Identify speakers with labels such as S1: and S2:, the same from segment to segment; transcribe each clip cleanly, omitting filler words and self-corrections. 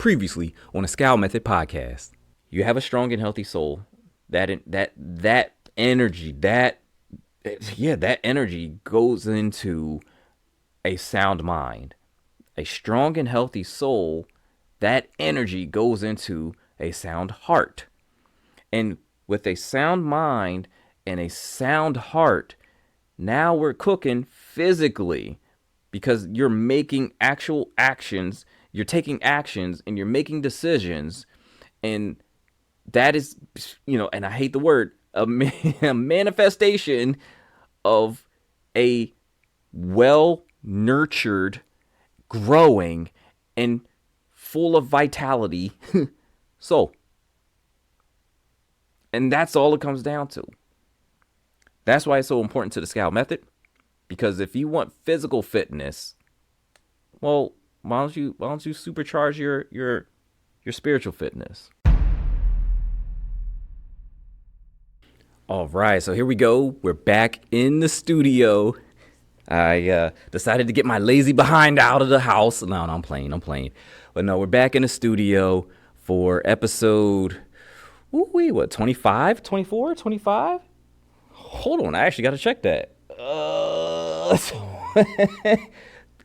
S1: previously on the Scowl Method podcast. You have a strong and healthy soul. That energy, that energy goes into a sound mind. A strong and healthy soul, that energy goes into a sound heart. And with a sound mind and a sound heart, now we're cooking physically, because you're making actual actions, you're taking actions, and you're making decisions. And that is, and I hate the word, a manifestation of a well-nurtured, growing, and full of vitality soul. And that's all it comes down to. That's why it's so important to the Scowl Method. Because if you want physical fitness, well, why don't you supercharge your spiritual fitness? All right, so here we go. We're back in the studio. I decided to get my lazy behind out of the house. No, I'm playing. But no, we're back in the studio for episode, 25, 24, 25? Hold on, I actually got to check that.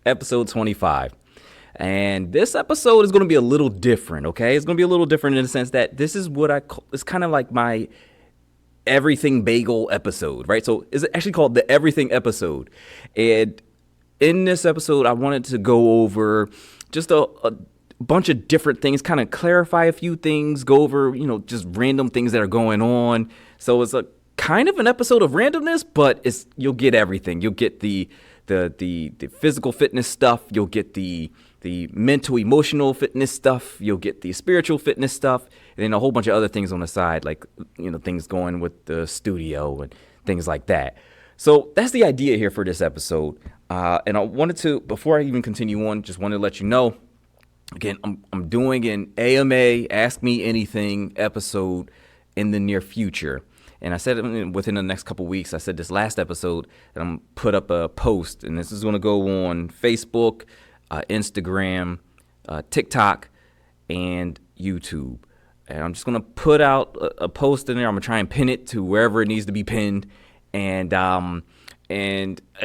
S1: Episode 25. And this episode is going to be a little different, okay? It's going to be a little different in the sense that this is what I call, it's kind of like my everything bagel episode, right? So it's actually called the everything episode. And in this episode, I wanted to go over just a bunch of different things, kind of clarify a few things, go over, just random things that are going on. So it's a kind of an episode of randomness, but you'll get everything. You'll get the physical fitness stuff. You'll get the mental, emotional fitness stuff. You'll get the spiritual fitness stuff, and then a whole bunch of other things on the side, like, things going with the studio and things like that. So that's the idea here for this episode. And I wanted to, before I even continue on, just wanted to let you know, again, I'm doing an AMA, Ask Me Anything episode in the near future. And I said within the next couple weeks, I said this last episode that I'm put up a post, and this is going to go on Facebook, Instagram, TikTok, and YouTube. And I'm just going to put out a post in there. I'm going to try and pin it to wherever it needs to be pinned, and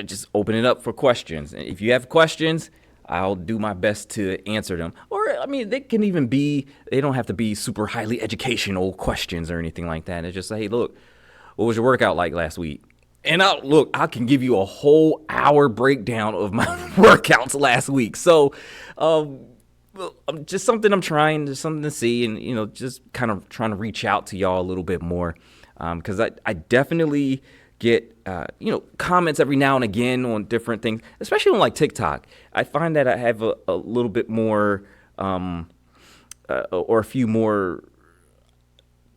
S1: just open it up for questions. And if you have questions, I'll do my best to answer them. Or, they can even be, they don't have to be super highly educational questions or anything like that. It's just, hey, look, what was your workout like last week? And I can give you a whole hour breakdown of my workouts last week. So, just something I'm trying, just something to see, and, just kind of trying to reach out to y'all a little bit more. Because I definitely get, comments every now and again on different things, especially on like TikTok. I find that I have a little bit more, or a few more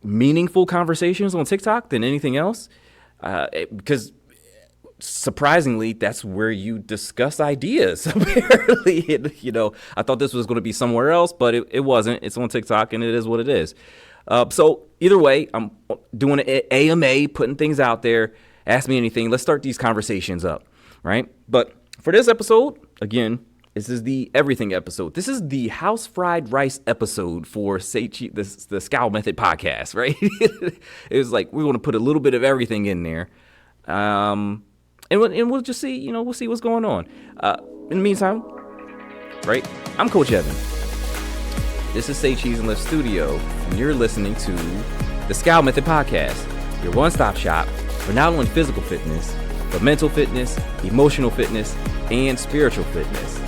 S1: meaningful conversations on TikTok than anything else. Because surprisingly, that's where you discuss ideas. Apparently, I thought this was going to be somewhere else, but it wasn't. It's on TikTok, and it is what it is. So either way, I'm doing an AMA, putting things out there. Ask me anything. Let's start these conversations up, right? But for this episode, again, this is the everything episode. This is the house fried rice episode for the Scowl Method podcast, right? It was like, we want to put a little bit of everything in there. And we'll just see, we'll see what's going on. In the meantime, right? I'm Coach Evan. This is Say Cheese and Lift Studio, and you're listening to the Scowl Method podcast, your one-stop shop for not only physical fitness, but mental fitness, emotional fitness, and spiritual fitness.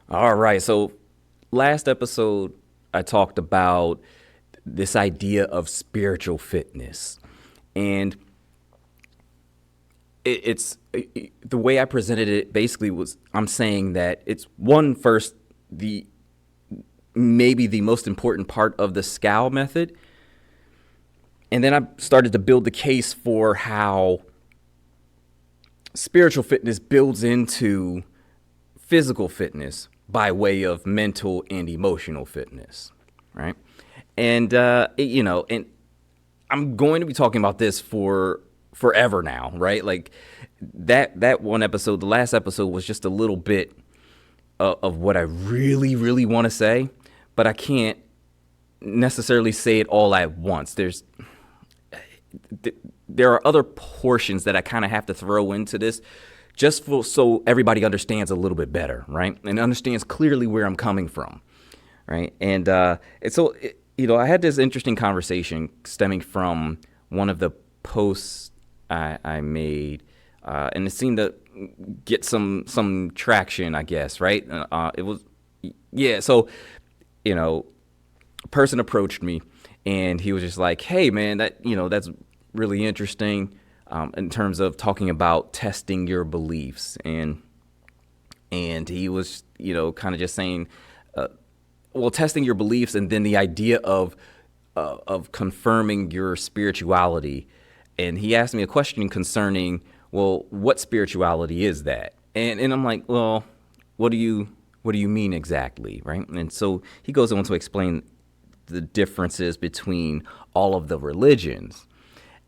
S1: All right, so last episode, I talked about this idea of spiritual fitness. And it's the way I presented it basically was, I'm saying that it's first, maybe the most important part of the Scowl method. And then I started to build the case for how spiritual fitness builds into physical fitness, by way of mental and emotional fitness, right? And and I'm going to be talking about this for forever now, right? Like that one episode, the last episode was just a little bit of what I really, really want to say, but I can't necessarily say it all at once. There are other portions that I kind of have to throw into this just so everybody understands a little bit better, right? And understands clearly where I'm coming from, right? And so, I had this interesting conversation stemming from one of the posts I made, and it seemed to get some traction, I guess, right? It was, yeah. So, a person approached me, and he was just like, "Hey, man, that's really interesting in terms of talking about testing your beliefs," and he was, kind of just saying, well, testing your beliefs, and then the idea of confirming your spirituality. And he asked me a question concerning, well, what spirituality is that? And I'm like, well, what do you mean exactly, right? And so he goes on to explain the differences between all of the religions.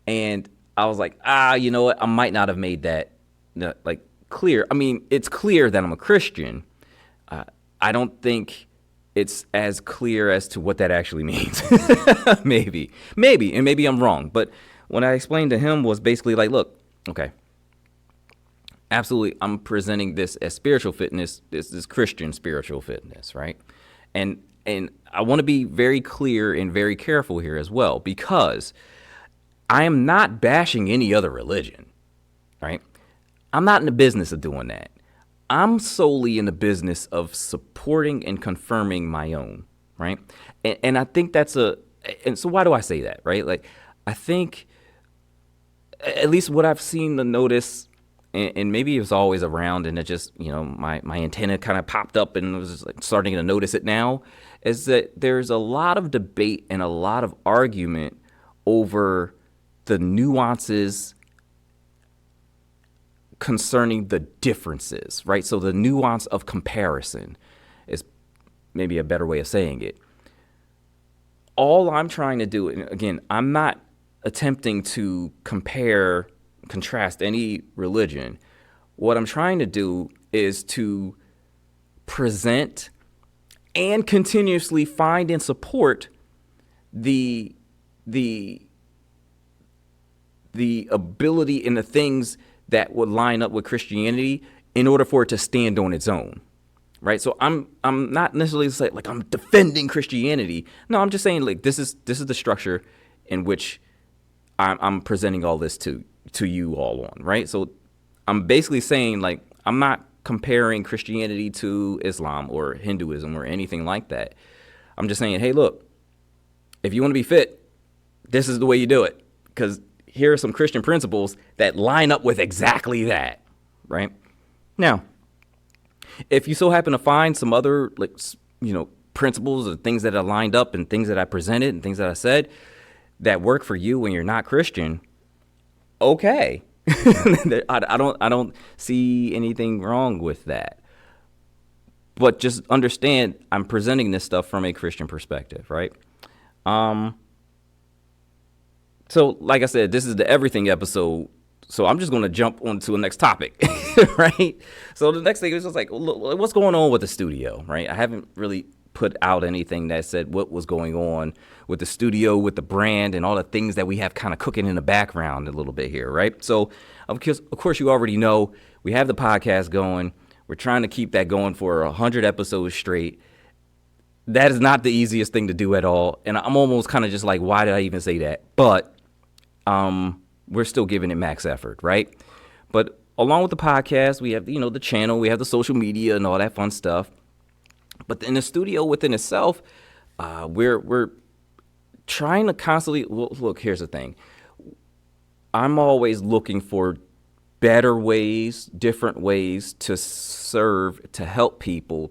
S1: And I was like, you know what? I might not have made that like clear. I mean, it's clear that I'm a Christian. I don't think it's as clear as to what that actually means. maybe, and maybe I'm wrong. But what I explained to him was basically like, look, okay, absolutely, I'm presenting this as spiritual fitness. This is Christian spiritual fitness, right? And I want to be very clear and very careful here as well, because I am not bashing any other religion, right? I'm not in the business of doing that. I'm solely in the business of supporting and confirming my own, right? And I think and so why do I say that, right? Like, I think, at least what I've seen the notice, and maybe it was always around, and it just, my antenna kind of popped up and was just like starting to notice it now, is that there's a lot of debate and a lot of argument over the nuances concerning the differences, right? So the nuance of comparison is maybe a better way of saying it. All I'm trying to do, and again, I'm not attempting to contrast any religion. What I'm trying to do is to present and continuously find and support the ability and the things that would line up with Christianity in order for it to stand on its own, right? So I'm not necessarily saying like I'm defending Christianity. No, I'm just saying like this is the structure in which I'm presenting all this to you all on, right? So I'm basically saying like I'm not comparing Christianity to Islam or Hinduism or anything like that. I'm just saying, hey, look, if you want to be fit, this is the way you do it, because here are some Christian principles that line up with exactly that, right? Now, if you so happen to find some other, principles or things that are lined up and things that I presented and things that I said that work for you when you're not Christian, okay. I don't see anything wrong with that. But just understand, I'm presenting this stuff from a Christian perspective, right? So, like I said, this is the everything episode, so I'm just going to jump on to the next topic, right? So the next thing is just like, look, what's going on with the studio, right? I haven't really put out anything that said what was going on with the studio, with the brand, and all the things that we have kind of cooking in the background a little bit here, right? So, of course, you already know we have the podcast going. We're trying to keep that going for 100 episodes straight. That is not the easiest thing to do at all, and I'm almost kind of just like, why did I even say that? But we're still giving it max effort, right? But along with the podcast, we have, the channel, we have the social media and all that fun stuff. But in the studio within itself, we're trying to constantly, look, here's the thing. I'm always looking for better ways, different ways to serve, to help people,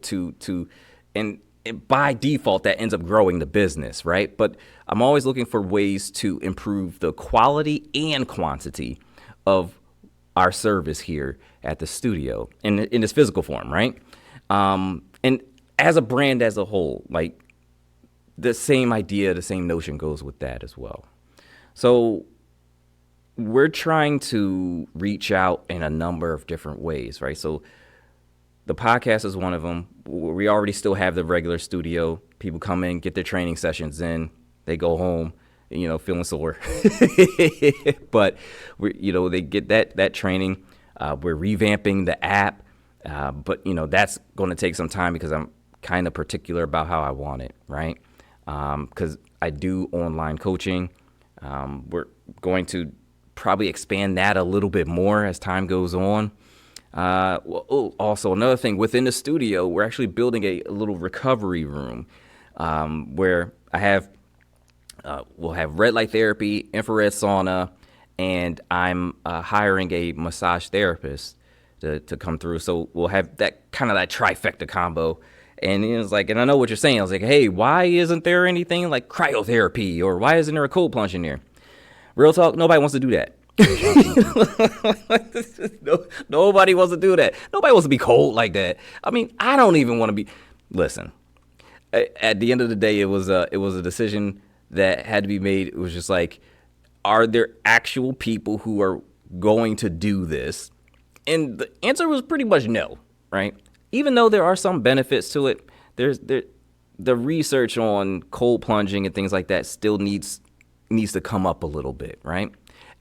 S1: and by default, that ends up growing the business, right? But I'm always looking for ways to improve the quality and quantity of our service here at the studio in this physical form, right? And And as a brand as a whole, like the same idea, the same notion goes with that as well. So we're trying to reach out in a number of different ways, right? So the podcast is one of them. We already still have the regular studio. People come in, get their training sessions in, they go home, feeling sore. But they get that training. We're revamping the app, but that's going to take some time because I'm kind of particular about how I want it, right? Because I do online coaching. We're going to probably expand that a little bit more as time goes on. Also, another thing, within the studio, we're actually building a little recovery room where we'll have red light therapy, infrared sauna, and I'm hiring a massage therapist to come through. So we'll have that trifecta combo. And it was like, and I know what you're saying. I was like, hey, why isn't there anything like cryotherapy, or why isn't there a cold plunge in there? Real talk, nobody wants to do that. Nobody wants to do that. Nobody wants to be cold like that. I mean, I don't even want to be. Listen, at the end of the day, it was a decision that had to be made. It was just like, are there actual people who are going to do this? And the answer was pretty much no, right? Even though there are some benefits to it, the research on cold plunging and things like that still needs to come up a little bit, right?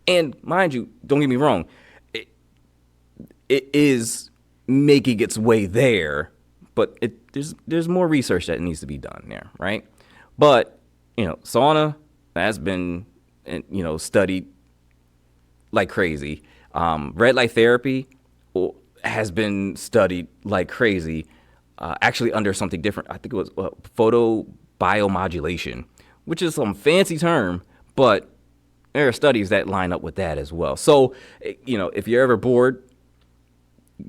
S1: And mind you, don't get me wrong, it is making its way there, but there's more research that needs to be done there, right? But sauna has been studied like crazy. Red light therapy has been studied like crazy, actually under something different. I think it was photobiomodulation, which is some fancy term, but there are studies that line up with that as well. So, if you're ever bored,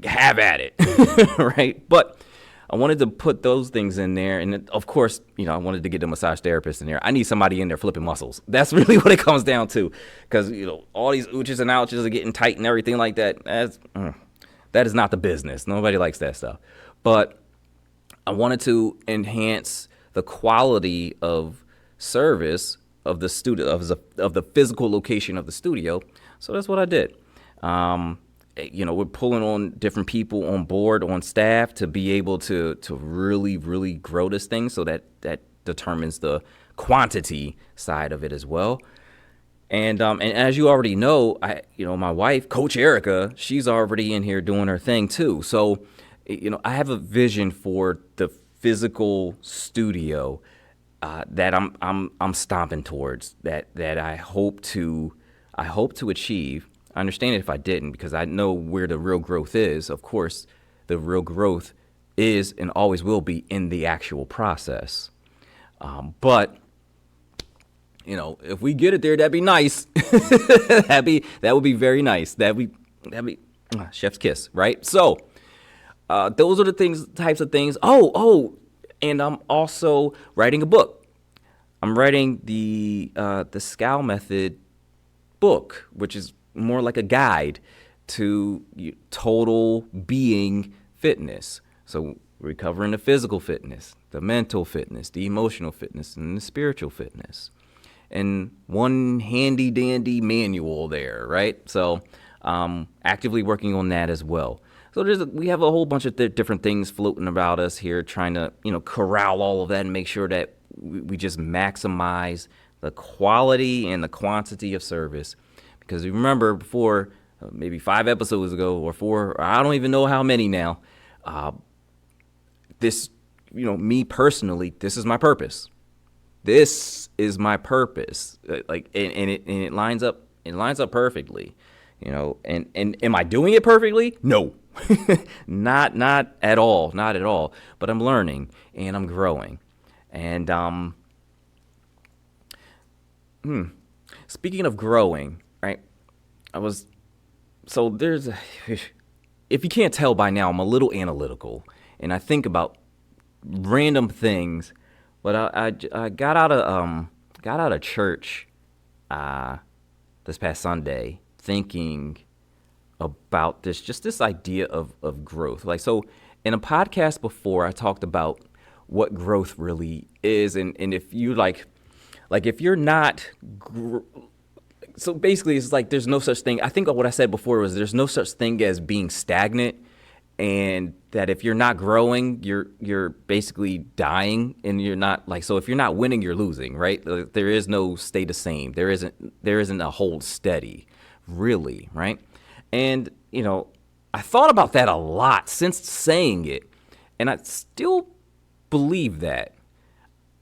S1: have at it, right? But I wanted to put those things in there. And of course, I wanted to get the massage therapist in there. I need somebody in there flipping muscles. That's really what it comes down to. Because, all these ooches and ouches are getting tight and everything like that. That is not the business. Nobody likes that stuff. But I wanted to enhance the quality of service of the studio, of the physical location of the studio. So that's what I did. We're pulling on different people on board, on staff, to be able to really, really grow this thing. So that determines the quantity side of it as well. And as you already know, my wife, Coach Erica, she's already in here doing her thing too. So, I have a vision for the physical studio that I'm stomping towards, that I hope to achieve. I understand it if I didn't, because I know where the real growth is. Of course, the real growth is and always will be in the actual process. But if we get it there, that'd be nice. That would be very nice. That'd be chef's kiss, right? So those are the types of things. And I'm also writing a book. I'm writing the Scowl Method book, which is more like a guide to total being fitness. So we're covering the physical fitness, the mental fitness, the emotional fitness, and the spiritual fitness. And one handy dandy manual there, right? So actively working on that as well. So we have a whole bunch of different things floating about us here, trying to corral all of that and make sure that we just maximize the quality and the quantity of service. Because you remember before, maybe 5 episodes ago or 4, or I don't even know how many now, this, me personally, this is my purpose. This is my purpose. And it lines up. It lines up perfectly. And am I doing it perfectly? No, not at all. Not at all. But I'm learning and I'm growing. And speaking of growing, right? If you can't tell by now, I'm a little analytical, and I think about random things. But I got out of church this past Sunday thinking about this idea of growth. Like, so in a podcast before, I talked about what growth really is. And if you like if you're not, so basically it's like there's no such thing. I think what I said before was there's no such thing as being stagnant, and that if you're not growing, you're basically dying, and you're not like, so if you're not winning, you're losing, right? There is no stay the same. There isn't a hold steady, really, right? And, I thought about that a lot since saying it, and I still believe that.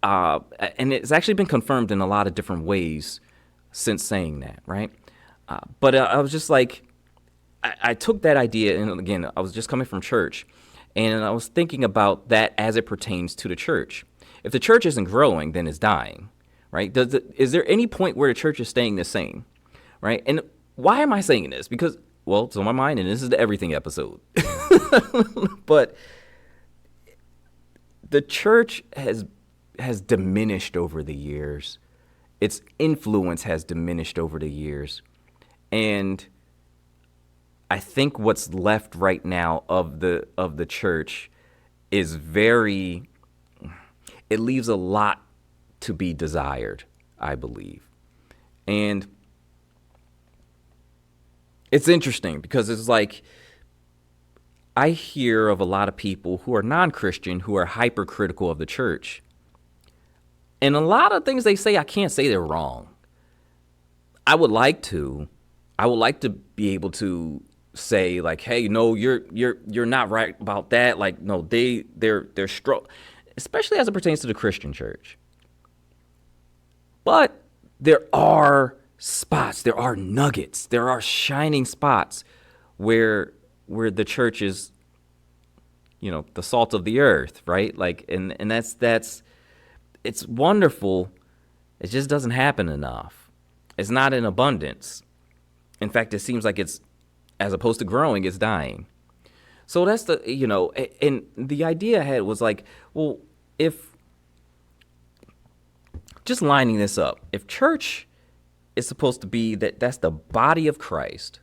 S1: And it's actually been confirmed in a lot of different ways since saying that, right? But I was just like, I took that idea, and again, I was just coming from church, and I was thinking about that as it pertains to the church. If the church isn't growing, then it's dying, right? Is there any point where the church is staying the same, right? And why am I saying this? Because, well, it's on my mind, and this is the everything episode. But the church has diminished over the years. Its influence has diminished over the years. And I think what's left right now of the church is it leaves a lot to be desired, I believe. And it's interesting because it's like I hear of a lot of people who are non-Christian who are hypercritical of the church. And a lot of things they say, I can't say they're wrong. I would like to be able to say like, hey, no, you're not right about that. Like, no, they're strong, especially as it pertains to the Christian church. But there are spots, there are nuggets, there are shining spots where the church is, the salt of the earth, right? Like, and that's it's wonderful. It just doesn't happen enough. It's not in abundance. In fact, it seems like it's, as opposed to growing, it's dying. So that's and the idea I had was like, well, if, just lining this up, if church is supposed to be that's the body of Christ,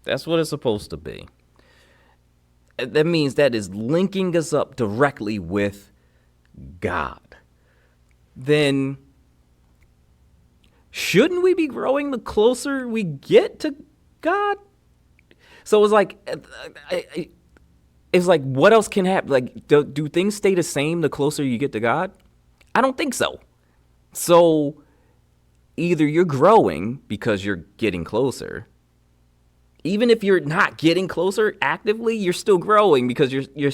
S1: that's what it's supposed to be. That means that is linking us up directly with God. Then shouldn't we be growing the closer we get to God? So it's like, what else can happen? Like, do things stay the same the closer you get to God? I don't think so. So either you're growing because you're getting closer. Even if you're not getting closer actively, you're still growing because you're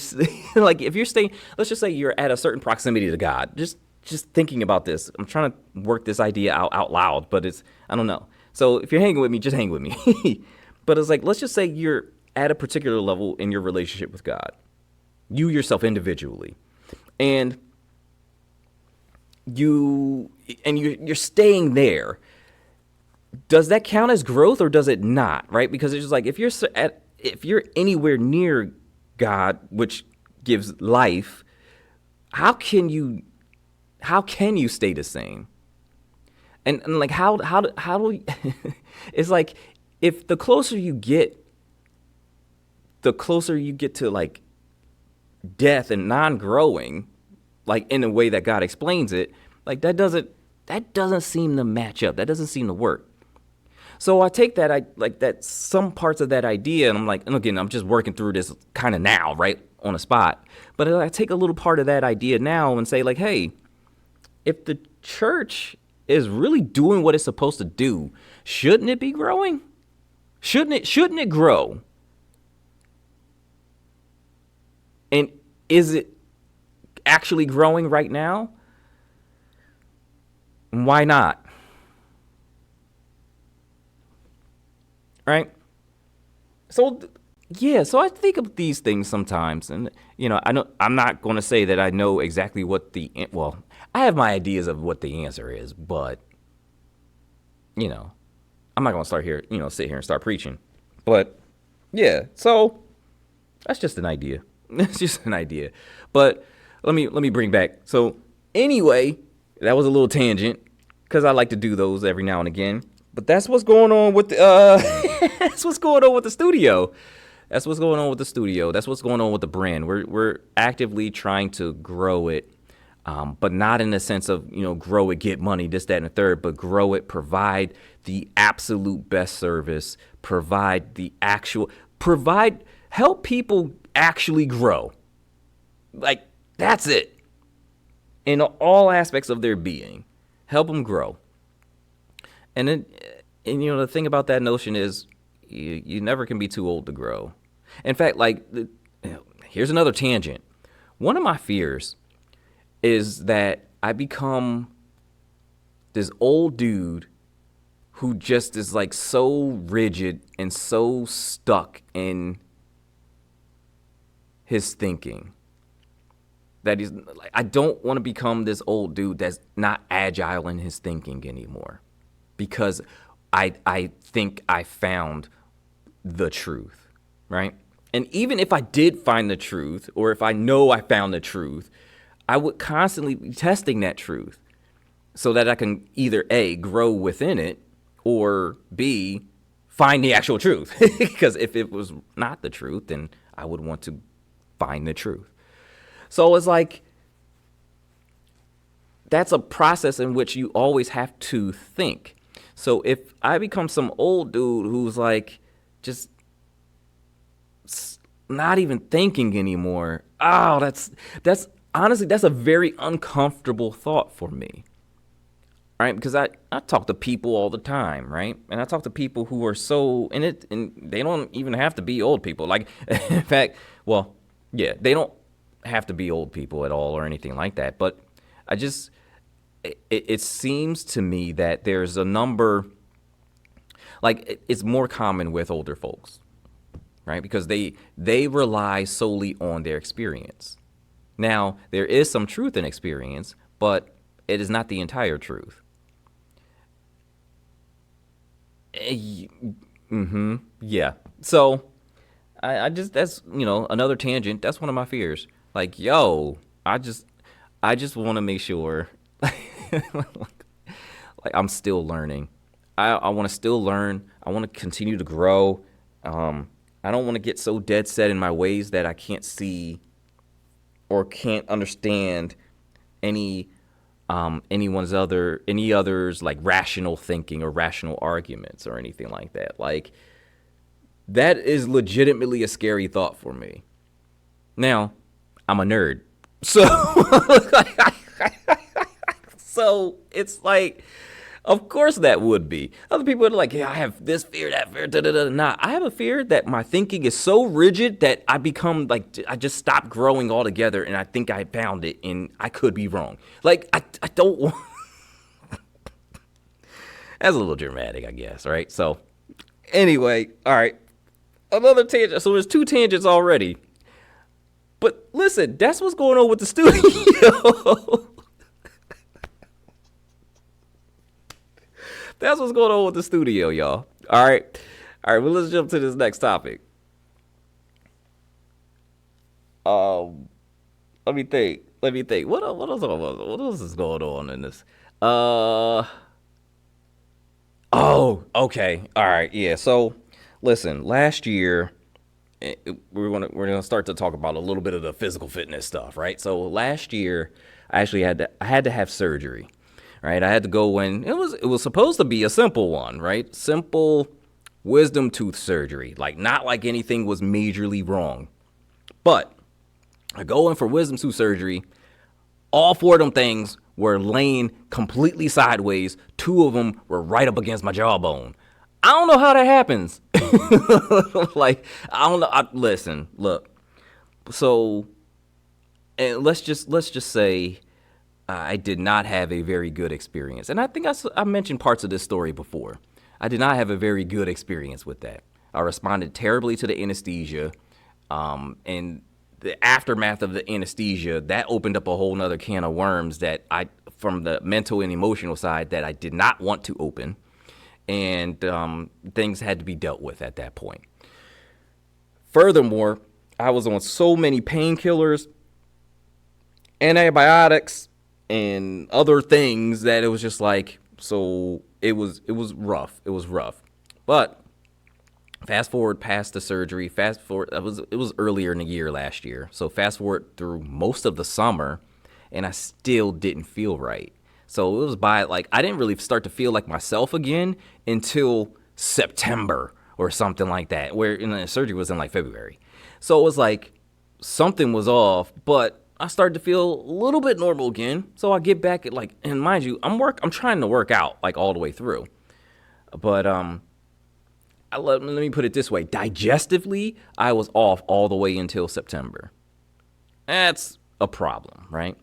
S1: like, if you're staying, let's just say you're at a certain proximity to God. Just thinking about this, I'm trying to work this idea out loud, but I don't know. So if you're hanging with me, just hang with me. But it's like, let's just say you're at a particular level in your relationship with God, you yourself individually, and you're staying there. Does that count as growth or does it not? Right? Because it's just like, if you're anywhere near God, which gives life, how can you stay the same? And like, how do it's like, if the closer you get to like death and non-growing, like in a way that God explains it, like that doesn't seem to match up. That doesn't seem to work. So I take that some parts of that idea, and I'm like, and again, I'm just working through this kind of now, right, on the spot. But I take a little part of that idea now and say like, hey, if the church is really doing what it's supposed to do, shouldn't it be growing? Shouldn't it grow? And is it actually growing right now? And why not? Right? So I think of these things sometimes, and I'm not going to say that I know exactly what I have my ideas of what the answer is, but I'm not going to start here, sit here and start preaching. But yeah, so that's just an idea. It's just an idea. But let me bring back. So anyway, that was a little tangent because I like to do those every now and again. But that's what's going on with the studio. That's what's going on with the studio. That's what's going on with the brand. We're actively trying to grow it, but not in the sense of, grow it, get money, this, that, and the third, but grow it, provide the absolute best service, help people actually grow. Like, that's it. In all aspects of their being, help them grow. And then, the thing about that notion is you never can be too old to grow. In fact, here's another tangent. One of my fears is that I become this old dude who just is like so rigid and so stuck in his thinking that he's like, I don't want to become this old dude that's not agile in his thinking anymore, because I think I found the truth, right? And even if I did find the truth, or if I know I found the truth, I would constantly be testing that truth so that I can either A, grow within it, or B, find the actual truth. Because if it was not the truth, then I would want to find the truth. So it's like, that's a process in which you always have to think. So if I become some old dude who's like just not even thinking anymore, that's honestly, that's a very uncomfortable thought for me. Right? Because I talk to people all the time, right? And I talk to people who are so in it, and they don't even have to be old people. Like, in fact, well, yeah, they don't have to be old people at all or anything like that. But it seems to me that there's a number, like, it's more common with older folks, right? Because they rely solely on their experience. Now, there is some truth in experience, but it is not the entire truth. Yeah. So I just, that's, another tangent. That's one of my fears. Like, I just want to make sure like I'm still learning. I want to still learn. I want to continue to grow. I don't want to get so dead set in my ways that I can't see or can't understand any others like rational thinking or rational arguments or anything like that. Like, that is legitimately a scary thought for me. Now, I'm a nerd. So so it's like, of course that would be. Other people are like, yeah, I have this fear, that fear, da-da-da. Nah, I have a fear that my thinking is so rigid that I become like, I just stop growing altogether, and I think I found it, and I could be wrong. Like, I don't want... That's a little dramatic, I guess, right? So, anyway, all right. Another tangent. So there's 2 tangents already. But listen, that's what's going on with the studio. That's what's going on with the studio, y'all. All right. Well, let's jump to this next topic. Let me think. What else is going on in this? Okay. All right. Yeah. So, listen. Last year, we're gonna start to talk about a little bit of the physical fitness stuff, right? So last year, I actually had to have surgery. Right, I had to go in. It was supposed to be a simple one, right? Simple wisdom tooth surgery, like not like anything was majorly wrong. But I go in for wisdom tooth surgery. All 4 of them things were laying completely sideways. 2 of them were right up against my jawbone. I don't know how that happens. Like, I don't know. Listen, look. So, and let's just say I did not have a very good experience. And I think I mentioned parts of this story before. I did not have a very good experience with that. I responded terribly to the anesthesia. And the aftermath of the anesthesia, that opened up a whole nother can of worms that from the mental and emotional side, that I did not want to open. And things had to be dealt with at that point. Furthermore, I was on so many painkillers, antibiotics, and other things that it was just like, so it was rough. But Fast forward past the surgery. It was earlier in the year last year. So fast forward through most of the summer, and I still didn't feel right. So it was I didn't really start to feel like myself again until September or something like that, where the surgery was in like February. So it was like something was off, but I started to feel a little bit normal again. So I get back at and mind you, I'm trying to work out like all the way through. But let me put it this way. Digestively, I was off all the way until September. That's a problem, right?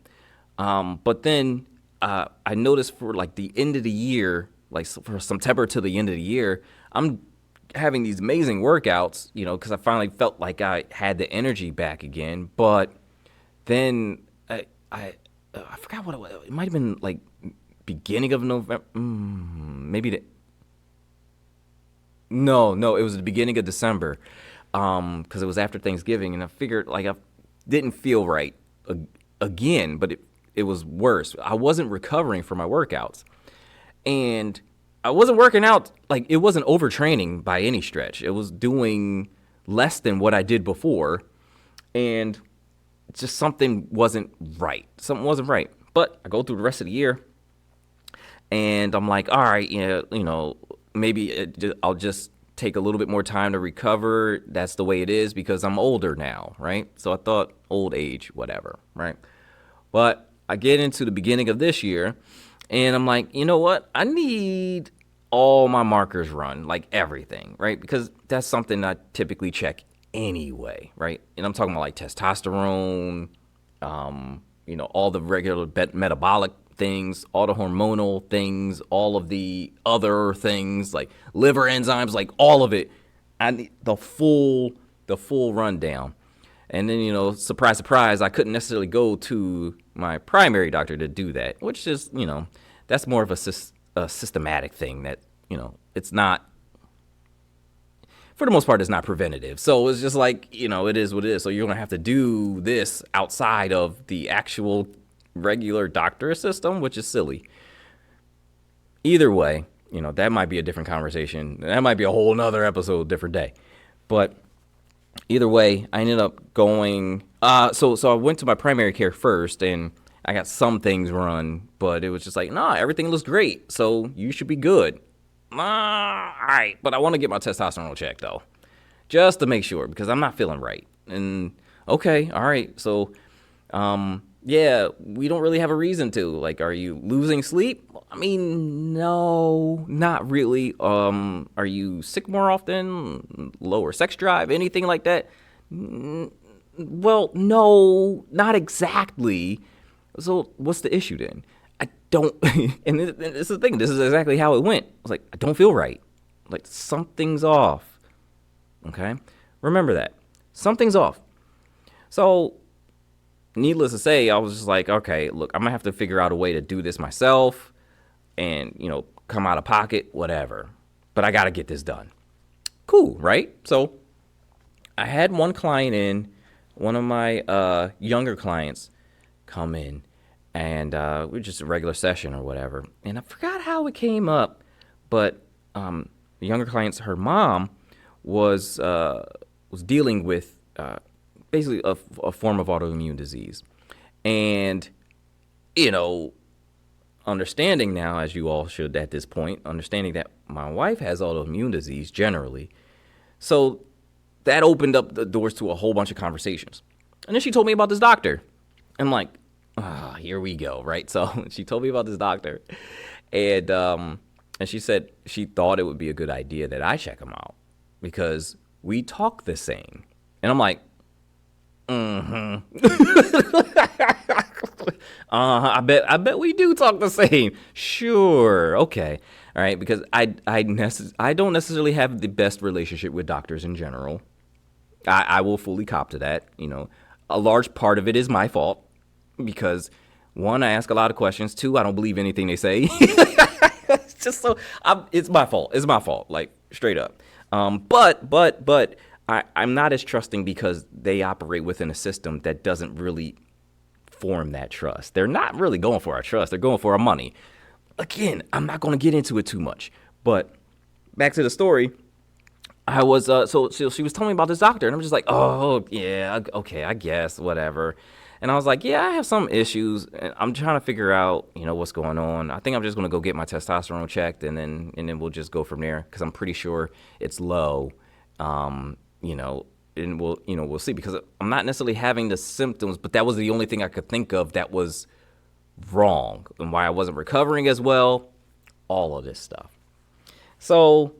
S1: But then I noticed for like the end of the year, like for September to the end of the year, I'm having these amazing workouts, because I finally felt like I had the energy back again. But then I forgot what it was. It might have been like beginning of November, maybe No, it was the beginning of December, because it was after Thanksgiving, and I figured I didn't feel right again, but it was worse. I wasn't recovering from my workouts, and I wasn't working out, it wasn't overtraining by any stretch. It was doing less than what I did before, and just something wasn't right. But I go through the rest of the year, and I'm like, all right, maybe I'll just take a little bit more time to recover. That's the way it is because I'm older now, right? So I thought old age, whatever, right? But I get into the beginning of this year, and I'm like, you know what? I need all my markers run, like everything, right? Because that's something I typically check anyway, right? And I'm talking about like testosterone, all the regular metabolic things, all the hormonal things, all of the other things like liver enzymes, like all of it. I need the full rundown. And then, surprise, surprise, I couldn't necessarily go to my primary doctor to do that, which is, that's more of a systematic thing that, it's not, for the most part, it's not preventative. So it's just like, it is what it is. So you're going to have to do this outside of the actual regular doctor system, which is silly. Either way, that might be a different conversation. That might be a whole nother episode, different day. But either way, I ended up going, so I went to my primary care first, and I got some things run, but it was just like, nah, everything looks great, so you should be good. All right, but I want to get my testosterone checked, though, just to make sure, because I'm not feeling right. And, okay, all right, so, yeah, we don't really have a reason to. Like, are you losing sleep? I mean, no, not really. Are you sick more often? Lower sex drive? Anything like that? Well, no, not exactly. So what's the issue then? I don't, and this is the thing, this is exactly how it went. I was like, I don't feel right. Like, something's off. Okay? Remember that. Something's off. So, needless to say, I was just like, okay, look, I'm going to have to figure out a way to do this myself and, come out of pocket, whatever. But I got to get this done. Cool, right? So I had one of my younger clients come in, and we were just a regular session or whatever. And I forgot how it came up, but the younger clients, her mom was dealing with basically a form of autoimmune disease. And, understanding now, as you all should at this point, understanding that my wife has autoimmune disease generally. So that opened up the doors to a whole bunch of conversations. And then she told me about this doctor. I'm like, here we go, right? So she told me about this doctor. And she said she thought it would be a good idea that I check him out because we talk the same. And I'm like, I bet we do talk the same. Sure. Okay. All right. Because I don't necessarily have the best relationship with doctors in general. I will fully cop to that. A large part of it is my fault because one, I ask a lot of questions. Two, I don't believe anything they say. It's just it's my fault. It's my fault. Like straight up. But I'm not as trusting because they operate within a system that doesn't really form that trust. They're not really going for our trust. They're going for our money. Again, I'm not going to get into it too much. But back to the story. I was so she was telling me about this doctor, and I'm just like, oh yeah, okay, I guess whatever. And I was like, yeah, I have some issues, and I'm trying to figure out, what's going on. I think I'm just gonna go get my testosterone checked, and then we'll just go from there because I'm pretty sure it's low. You know, and we'll see because I'm not necessarily having the symptoms, but that was the only thing I could think of that was wrong and why I wasn't recovering as well. All of this stuff. So,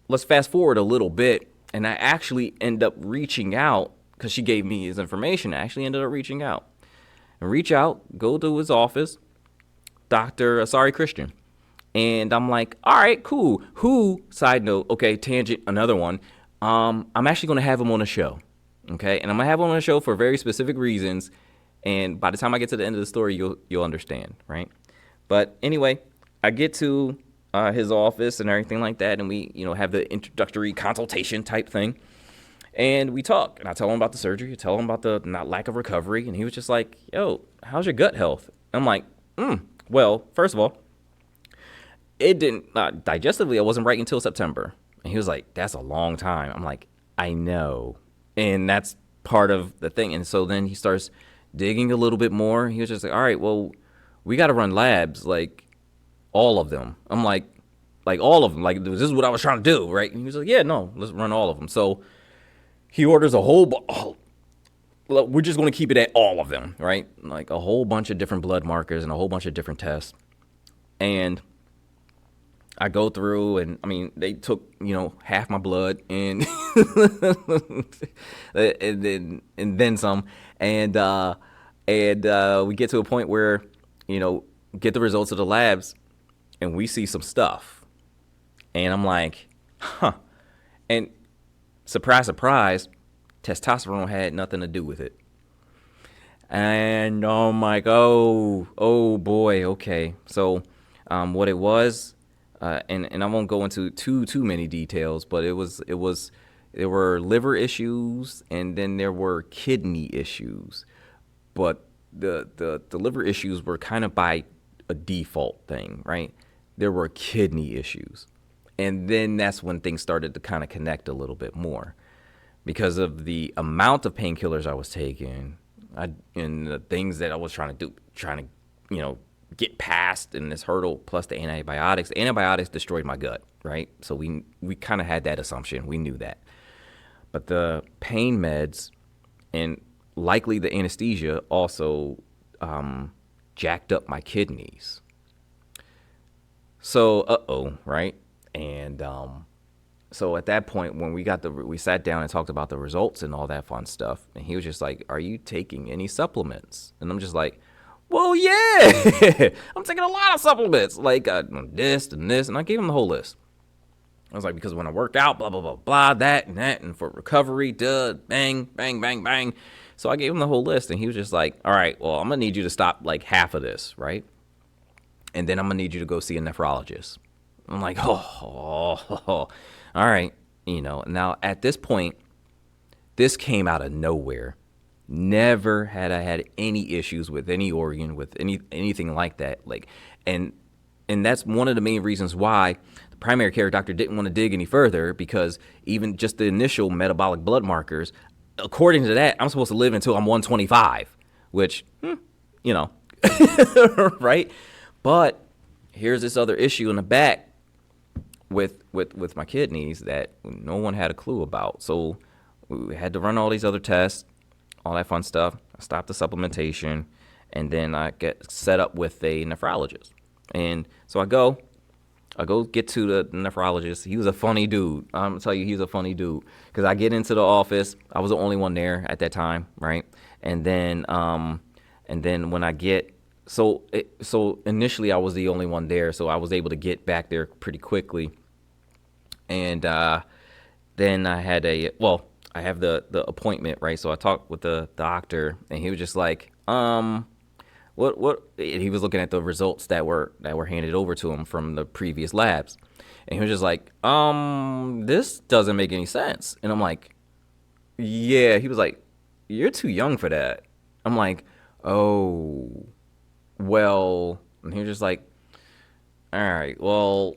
S1: let's fast forward a little bit, and I actually end up reaching out because she gave me his information. I actually ended up reaching out go to his office, Dr. Sorry Christian. And I'm like, all right, cool. Side note, okay, tangent, another one. I'm actually going to have him on a show, okay? And I'm going to have him on a show for very specific reasons. And by the time I get to the end of the story, you'll understand, right? But anyway, I get to his office and everything like that, and we, have the introductory consultation type thing. And we talk, and I tell him about the surgery, I tell him about the lack of recovery, and he was just like, yo, how's your gut health? I'm like, well, first of all, it didn't, digestively, I wasn't right until September. And he was like, that's a long time. I'm like, I know. And that's part of the thing. And so then he starts digging a little bit more. He was just like, all right, well, we got to run labs, like all of them. I'm like all of them. Like, this is what I was trying to do, right? And he was like, yeah, no, let's run all of them. So he orders a whole, we're just going to keep it at all of them, right? Like a whole bunch of different blood markers and a whole bunch of different tests. And I go through, and I mean, they took, half my blood and and then some. And we get to a point where, get the results of the labs, and we see some stuff. And I'm like, huh. And surprise, surprise, testosterone had nothing to do with it. And I'm like, oh boy, okay. So what it was, and I won't go into too many details, but there were liver issues, and then there were kidney issues. But the liver issues were kind of by a default thing, right? There were kidney issues. And then that's when things started to kind of connect a little bit more because of the amount of painkillers I was taking and the things that I was trying to, get past in this hurdle, plus the antibiotics. The antibiotics destroyed my gut, right? So we kind of had that assumption. We knew that. But the pain meds and likely the anesthesia also jacked up my kidneys. So, right? And so at that point, when we sat down and talked about the results and all that fun stuff, and he was just like, "Are you taking any supplements?" And I'm just like, "Well, yeah, I'm taking a lot of supplements, like this and this," and I gave him the whole list. I was like, because when I work out, blah blah blah blah, that, and for recovery, bang bang bang bang. So I gave him the whole list, and he was just like, "All right, well, I'm gonna need you to stop like half of this, right? And then I'm gonna need you to go see a nephrologist." I'm like, all right. Now at this point, this came out of nowhere. Never had I had any issues with any organ, with anything like that. Like, and that's one of the main reasons why the primary care doctor didn't want to dig any further, because even just the initial metabolic blood markers, according to that, I'm supposed to live until I'm 125, which, right? But here's this other issue in the back with my kidneys that no one had a clue about. So we had to run all these other tests, all that fun stuff. I stopped the supplementation, and then I get set up with a nephrologist. And so I go get to the nephrologist. He was a funny dude. I'm gonna tell you, he was a funny dude, because I get into the office. I was the only one there at that time, right? And then when I get so initially I was the only one there, so I was able to get back there pretty quickly. And then I have the appointment, right? So I talked with the doctor, and he was just like, what? He was looking at the results that were handed over to him from the previous labs, and he was just like, this doesn't make any sense. And I'm like, yeah. He was like, you're too young for that. I'm like, oh, well. And he was just like, all right, well,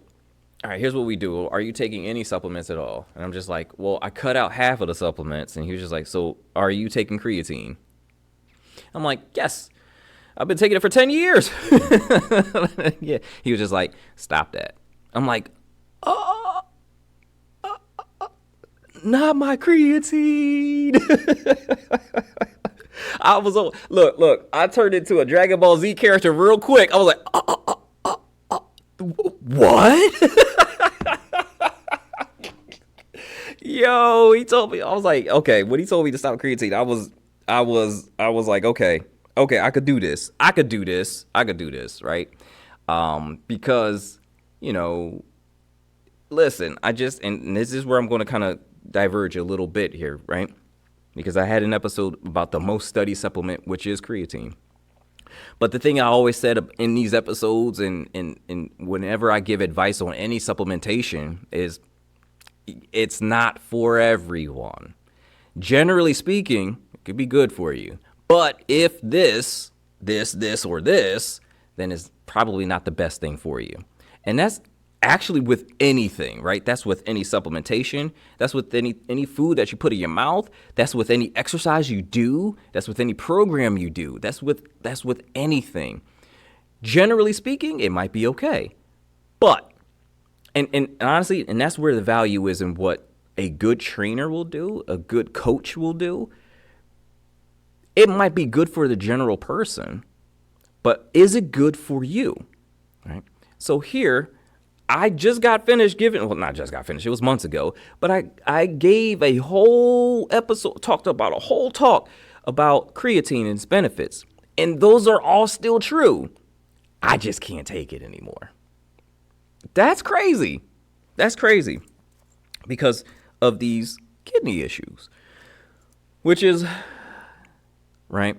S1: all right, here's what we do. Are you taking any supplements at all? And I'm just like, well, I cut out half of the supplements. And he was just like, so are you taking creatine? I'm like, yes, I've been taking it for 10 years. Yeah. He was just like, stop that. I'm like, oh, not my creatine. I was, look, I turned into a Dragon Ball Z character real quick. I was like, what? Yo, he told me, I was like, okay, when he told me to stop creatine, I was like, okay, I could do this, right? Because, listen, and this is where I'm going to kind of diverge a little bit here, right? Because I had an episode about the most studied supplement, which is creatine. But the thing I always said in these episodes and whenever I give advice on any supplementation is it's not for everyone. Generally speaking, it could be good for you. But if this, or this, then it's probably not the best thing for you. And that's actually with anything, right? That's with any supplementation. That's with any food that you put in your mouth. That's with any exercise you do. That's with any program you do. That's with anything. Generally speaking, it might be okay. But And honestly, and that's where the value is in what a good trainer will do, a good coach will do. It might be good for the general person, but is it good for you? Right? So here, I just got finished giving, well, not just got finished, it was months ago, but I gave a whole episode, talked about a whole talk about creatine and its benefits. And those are all still true. I just can't take it anymore. That's crazy. That's crazy because of these kidney issues, which is right.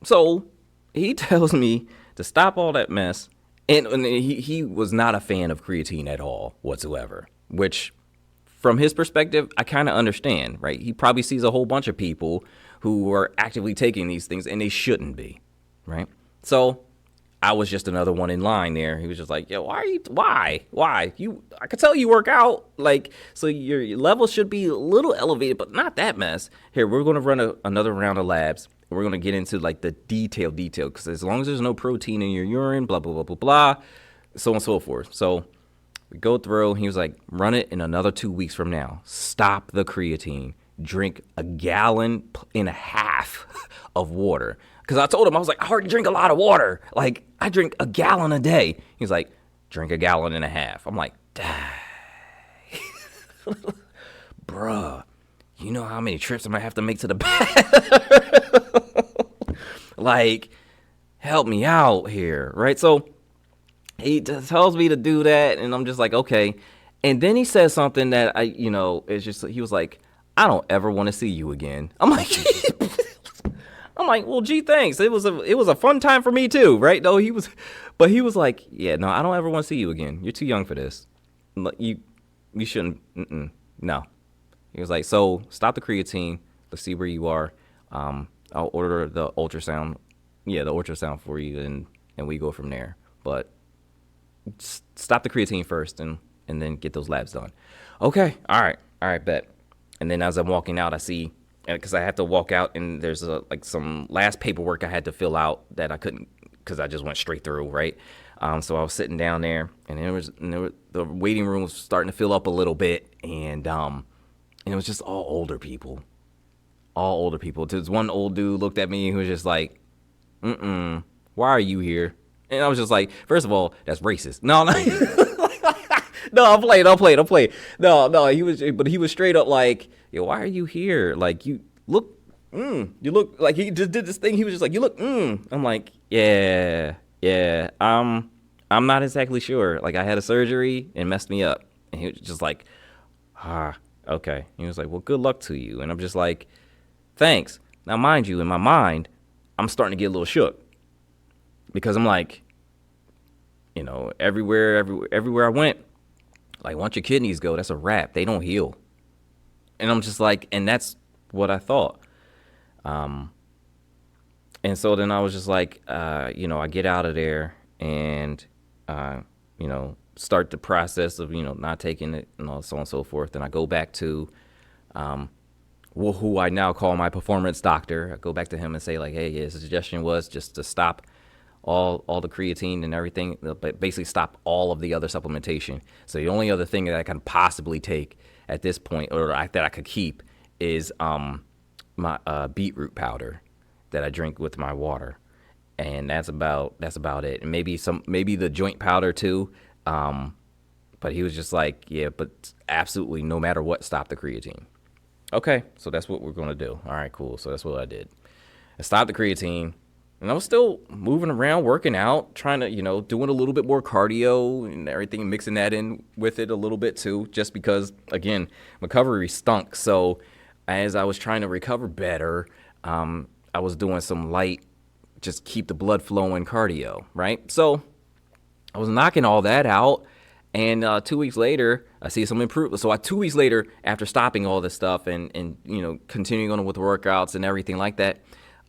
S1: So he tells me to stop all that mess. And he was not a fan of creatine at all whatsoever, which from his perspective, I kind of understand, right? He probably sees a whole bunch of people who are actively taking these things and they shouldn't be, right? So I was just another one in line there. He was just like, yo, why? I could tell you work out. Like, so your levels should be a little elevated, but not that mess. Here, we're going to run another round of labs. We're going to get into like the detail, because as long as there's no protein in your urine, blah, blah, blah, blah, blah, so on and so forth. So we go through. He was like, run it in another 2 weeks from now. Stop the creatine. Drink 1.5 gallons of water. Because I told him, I was like, I already drink a lot of water. Like, I drink 1 gallon a day. He's like, drink 1.5 gallons. I'm like, dang. Bruh, you know how many trips I might have to make to the bathroom? Like, help me out here, right? So he just tells me to do that, and I'm just like, okay. And then he says something that it's just, he was like, I don't ever want to see you again. I'm like, well, gee, thanks. It was a fun time for me too, right? No, he was like, yeah, no, I don't ever want to see you again. You're too young for this. You shouldn't. No. He was like, so stop the creatine. Let's see where you are. I'll order the ultrasound. Yeah, the ultrasound for you, and we go from there. But stop the creatine first, and then get those labs done. Okay. All right, bet. And then as I'm walking out, I see, because I had to walk out, and there's some last paperwork I had to fill out that I couldn't, because I just went straight through, right? So I was sitting down there, and the waiting room was starting to fill up a little bit, and it was just all older people. There's one old dude looked at me, who was just like, why are you here? And I was just like, first of all, that's racist. No. No, I'm playing. No, he was straight up like, yo, why are you here? Like, you look like, he just did this thing. He was just like, you look, I'm like, yeah, I'm not exactly sure. Like, I had a surgery and messed me up. And he was just like, okay. He was like, well, good luck to you. And I'm just like, thanks. Now, mind you, in my mind, I'm starting to get a little shook, because I'm like, everywhere I went, like, once your kidneys go, that's a wrap. They don't heal. And I'm just like, and that's what I thought. And so then I was just like, I get out of there, and, start the process of, not taking it and all so on and so forth. And I go back to, who I now call my performance doctor. I go back to him and say like, hey, his suggestion was just to stop all the creatine and everything, but basically stop all of the other supplementation. So the only other thing that I can possibly take at this point, or that I could keep, is my beetroot powder that I drink with my water, and that's about it. And maybe the joint powder too. But he was just like, yeah, but absolutely no matter what, stop the creatine. Okay, so that's what we're gonna do. All right, cool. So that's what I did. I stopped the creatine. And I was still moving around, working out, trying to, doing a little bit more cardio and everything, mixing that in with it a little bit too, just because, again, recovery stunk. So as I was trying to recover better, I was doing some light, just keep the blood flowing cardio, right? So I was knocking all that out. And 2 weeks later, I see some improvement. So 2 weeks later, after stopping all this stuff and continuing on with workouts and everything like that,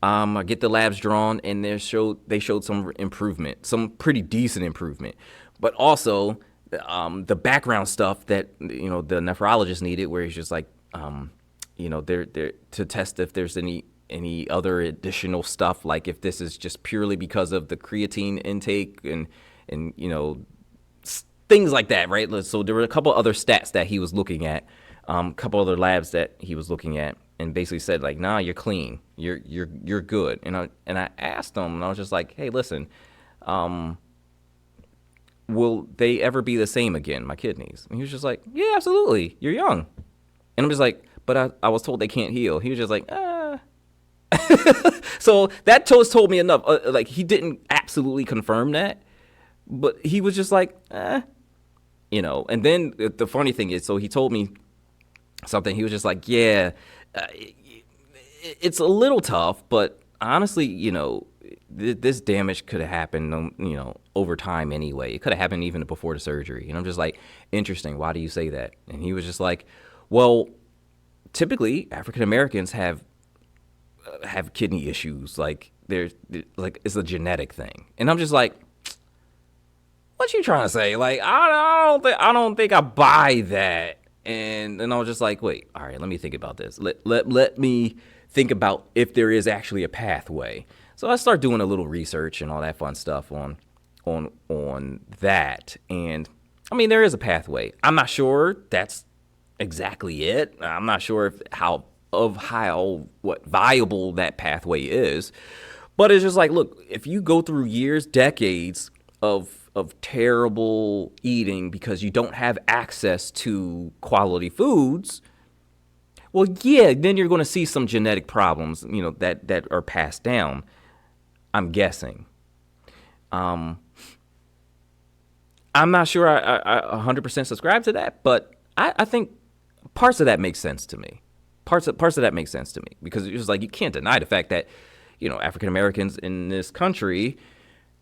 S1: I get the labs drawn, and they showed some improvement, some pretty decent improvement. But also, the background stuff that the nephrologist needed, where he's just like, they're to test if there's any other additional stuff, like if this is just purely because of the creatine intake and things like that, right? So there were a couple other stats that he was looking at, a couple other labs that he was looking at, and basically said like, nah, you're clean, you're good. And I asked him, and I was just like, hey, listen, will they ever be the same again, my kidneys? And he was just like, yeah, absolutely, you're young. And I'm just like, but I was told they can't heal. He was just like, So that told me enough. Like, he didn't absolutely confirm that, but he was just like, And then the funny thing is, so he told me something. He was just like, yeah, it's a little tough, but honestly, this damage could have happened, over time anyway. It could have happened even before the surgery. And I'm just like, interesting. Why do you say that? And he was just like, well, typically African Americans have kidney issues. Like it's a genetic thing. And I'm just like, what you trying to say? Like, I don't think I buy that. And I was just like, wait, all right, let me think about this. Let me think about if there is actually a pathway. So I start doing a little research and all that fun stuff on that. And I mean, there is a pathway. I'm not sure that's exactly it. I'm not sure how viable that pathway is. But it's just like, look, if you go through years, decades of terrible eating because you don't have access to quality foods, well, yeah, then you're going to see some genetic problems, that are passed down, I'm guessing. I'm not sure I 100% subscribe to that, but I think parts of that make sense to me. Parts of that make sense to me, because it's just like, you can't deny the fact that, African Americans in this country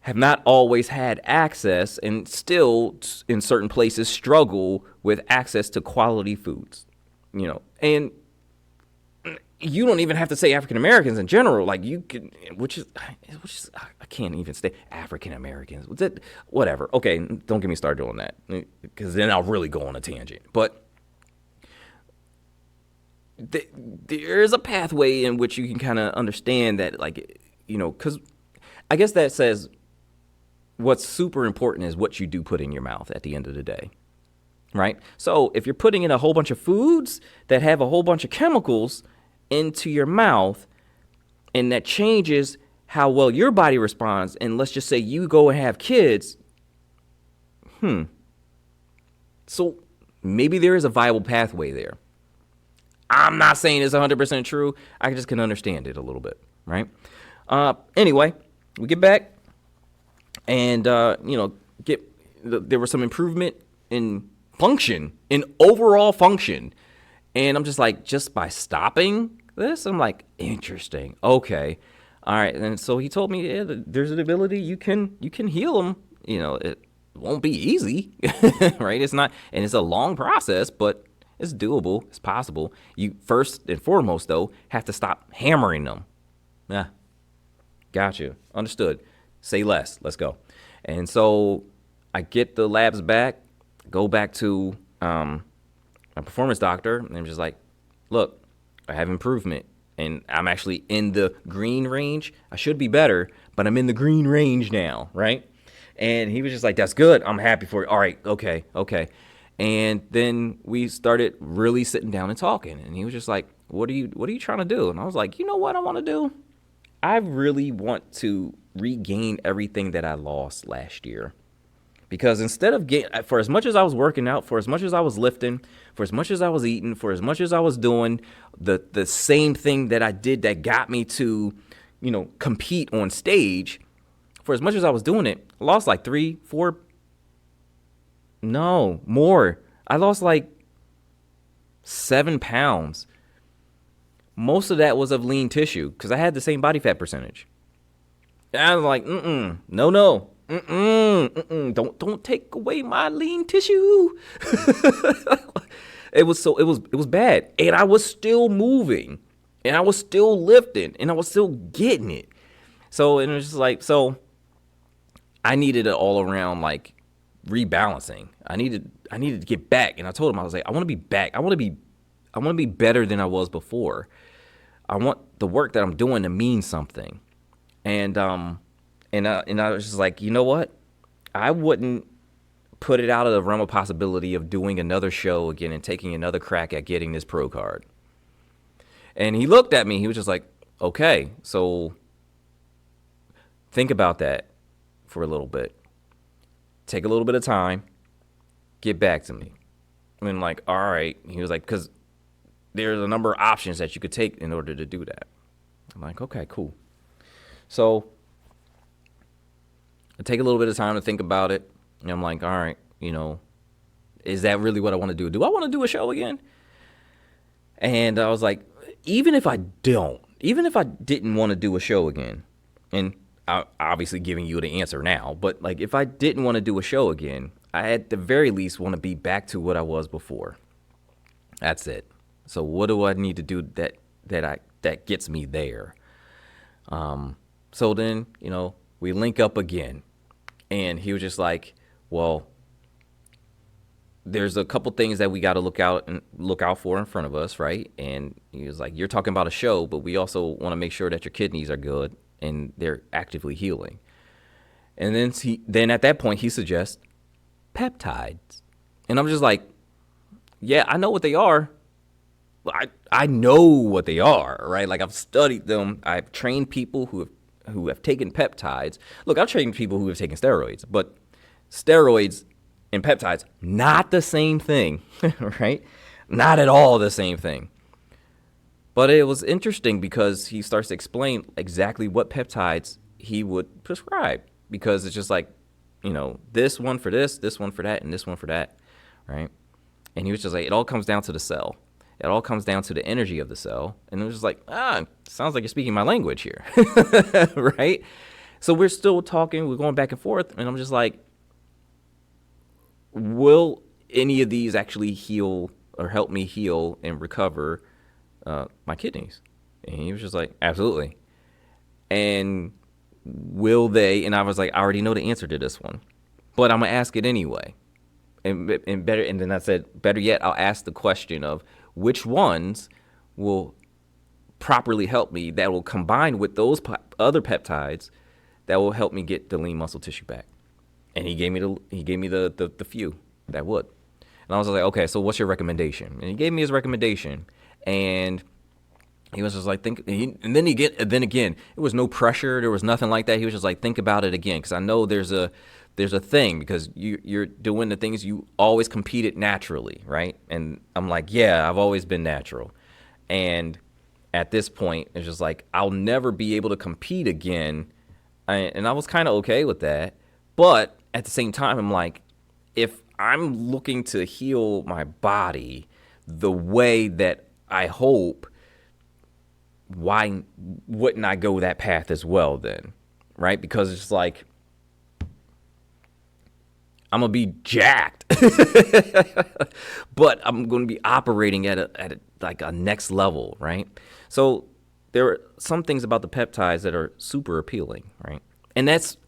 S1: have not always had access, and still in certain places struggle with access to quality foods, and you don't even have to say African Americans in general. Like, you can, which is I can't even say African Americans. Whatever. Okay, don't get me started on that, because then I'll really go on a tangent. But there is a pathway in which you can kind of understand that, like, because I guess that says what's super important is what you do put in your mouth at the end of the day, right? So if you're putting in a whole bunch of foods that have a whole bunch of chemicals into your mouth, and that changes how well your body responds, and let's just say you go and have kids, so maybe there is a viable pathway there. I'm not saying it's 100% true. I just can understand it a little bit, right? Anyway, we get back, and there was some improvement in overall function, and I'm just like, just by stopping this, I'm like, interesting, okay, all right. And so he told me, yeah, there's an ability you can heal them. It won't be easy, right? It's not, and it's a long process, but it's doable. It's possible. You first and foremost, though, have to stop hammering them. Yeah, got you. Understood. Say less. Let's go. And so I get the labs back, go back to my performance doctor, and I'm just like, look, I have improvement, and I'm actually in the green range. I should be better, but I'm in the green range now, right? And he was just like, that's good. I'm happy for you. All right, okay. And then we started really sitting down and talking, and he was just like, what are you trying to do? And I was like, you know what I want to do? I really want to regain everything that I lost last year. Because instead of getting, for as much as I was working out, for as much as I was lifting, for as much as I was eating, for as much as I was doing the same thing that I did that got me to, compete on stage, for as much as I was doing it, I lost like 3, 4, no, more. I lost like 7 pounds. Most of that was of lean tissue because I had the same body fat percentage. And I was like, no. Don't take away my lean tissue. It was bad. And I was still moving. And I was still lifting. And I was still getting it. So it was just like, so I needed it all around like rebalancing. I needed to get back. And I told him, I was like, I want to be back. I want to be better than I was before. I want the work that I'm doing to mean something. And I was just like, you know what? I wouldn't put it out of the realm of possibility of doing another show again and taking another crack at getting this pro card. And he looked at me. He was just like, okay, so think about that for a little bit. Take a little bit of time. Get back to me. I mean, like, all right. He was like, because there's a number of options that you could take in order to do that. I'm like, okay, cool. So I take a little bit of time to think about it. And I'm like, all right, is that really what I want to do? Do I want to do a show again? And I was like, even if I didn't want to do a show again, and I'm obviously giving you the answer now, but like if I didn't want to do a show again, I at the very least want to be back to what I was before. That's it. So what do I need to do that gets me there? So then, we link up again, and he was just like, well, there's a couple things that we got to look out for in front of us, right? And he was like, you're talking about a show, but we also want to make sure that your kidneys are good and they're actively healing. And then at that point he suggests peptides, and I'm just like, yeah, I know what they are. I know what they are, right? Like I've studied them. I've trained people who have taken peptides. Look, I've trained people who have taken steroids, but steroids and peptides, not the same thing, right? Not at all the same thing. But it was interesting because he starts to explain exactly what peptides he would prescribe, because it's just like, this one for this one for that, and this one for that, right? And he was just like, it all comes down to the cell. It all comes down to the energy of the cell. And it was just like, sounds like you're speaking my language here, right? So we're still talking, we're going back and forth, and I'm just like, will any of these actually heal or help me heal and recover my kidneys? And he was just like, absolutely. And will they? And I was like, I already know the answer to this one, but I'm gonna ask it anyway. And then I said, better yet, I'll ask the question of which ones will properly help me, that will combine with those other peptides that will help me get the lean muscle tissue back. And he gave me the few that would. And I was like, okay, so what's your recommendation? And he gave me his recommendation, and he was just like, and then again, it was no pressure, there was nothing like that. He was just like, think about it again, because I know there's a thing, because you're doing the things you always competed naturally, right? And I'm like, yeah, I've always been natural. And at this point, it's just like, I'll never be able to compete again. And I was kind of okay with that. But at the same time, I'm like, if I'm looking to heal my body the way that I hope, why wouldn't I go that path as well then, right? Because it's like, I'm going to be jacked, but I'm going to be operating at a next level, right? So there are some things about the peptides that are super appealing, right? And that's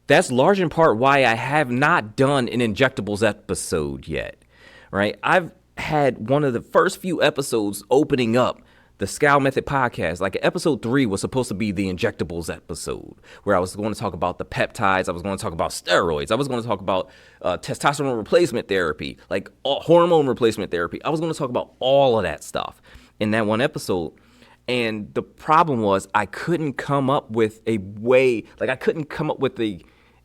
S1: That's large in part why I have not done an Injectables episode yet, right? I've had one of the first few episodes opening up the Scowl Method podcast. Like episode 3 was supposed to be the Injectables episode, where I was going to talk about the peptides. I was going to talk about steroids. I was going to talk about testosterone replacement therapy, like hormone replacement therapy. I was going to talk about all of that stuff in that one episode. And the problem was I couldn't come up with a way, like I couldn't come up with a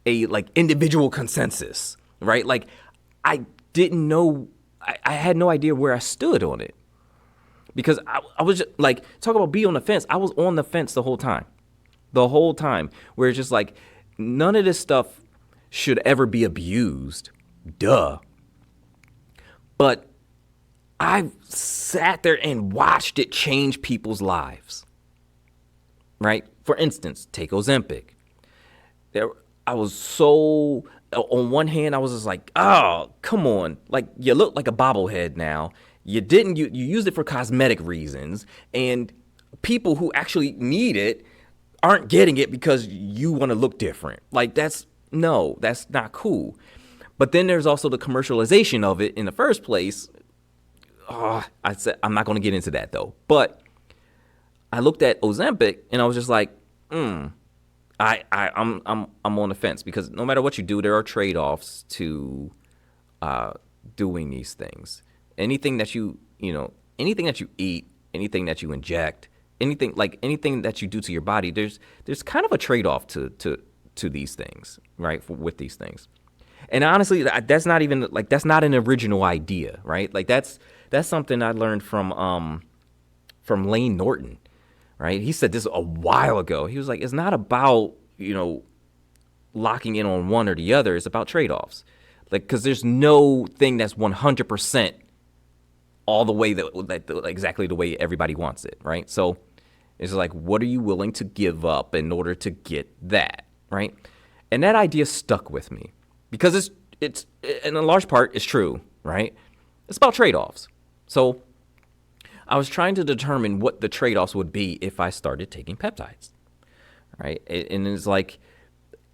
S1: like individual consensus, right? Like I didn't know, I had no idea where I stood on it, because I was just like, talk about being on the fence. I was on the fence the whole time, where it's just like, none of this stuff should ever be abused. Duh. But I've sat there and watched it change people's lives, right? For instance, take Ozempic. I was so, on one hand, I was just like, oh, come on. Like, you look like a bobblehead now. You used it for cosmetic reasons, and people who actually need it aren't getting it because you want to look different. Like, that's not cool. But then there's also the commercialization of it in the first place. Oh, I said, I'm not going to get into that though. But I looked at Ozempic and I was just like, I'm on the fence, because no matter what you do, there are trade-offs to doing these things. Anything that you eat, anything that you inject, anything that you do to your body, there's kind of a trade-off to these things, right? With these things. And honestly, that's not even like, that's not an original idea, right? Like that's something I learned from Lane Norton, right? He said this a while ago. He was like, it's not about, locking in on one or the other. It's about trade-offs. Like, because there's no thing that's 100% all the way exactly the way everybody wants it, right? So it's like, what are you willing to give up in order to get that, right? And that idea stuck with me, because it's in a large part, it's true, right? It's about trade-offs. So I was trying to determine what the trade-offs would be if I started taking peptides, right? And it's like,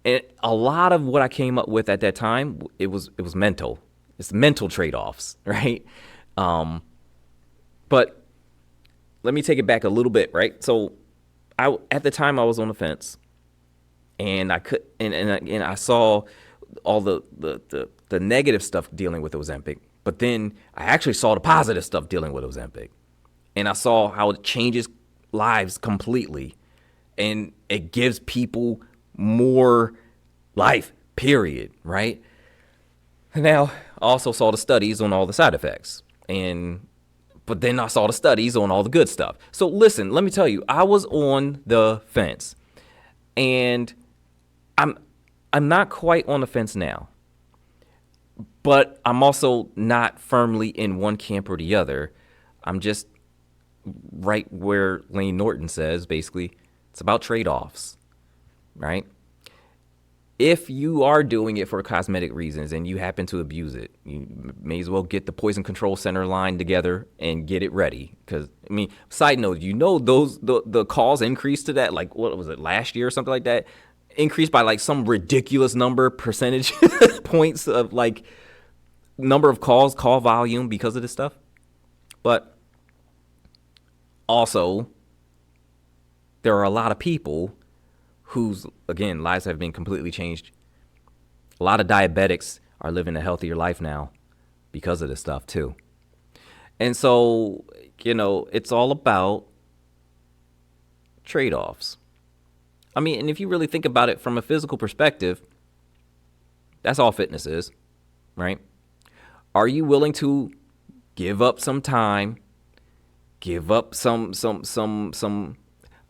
S1: a lot of what I came up with at that time, it was mental. It's mental trade-offs, right? But let me take it back a little bit, right? So at the time I was on the fence, and I saw all the negative stuff dealing with Ozempic, but then I actually saw the positive stuff dealing with Ozempic. And I saw how it changes lives completely, and it gives people more life, period, right? Now, I also saw the studies on all the side effects, but then I saw the studies on all the good stuff. So listen, let me tell you, I was on the fence, and I'm not quite on the fence now, but I'm also not firmly in one camp or the other. I'm just right where Lane Norton says, basically, it's about trade-offs, right? If you are doing it for cosmetic reasons and you happen to abuse it, you may as well get the Poison Control Center line together and get it ready. Because, side note, the calls increased to that, like, what was it, last year or something like that? Increased by like some ridiculous percentage points of like number of calls, call volume because of this stuff. But also, there are a lot of people whose, again, lives have been completely changed. A lot of diabetics are living a healthier life now because of this stuff too. And so, it's all about trade-offs. And if you really think about it from a physical perspective, that's all fitness is, right? Are you willing to give up some time, give up some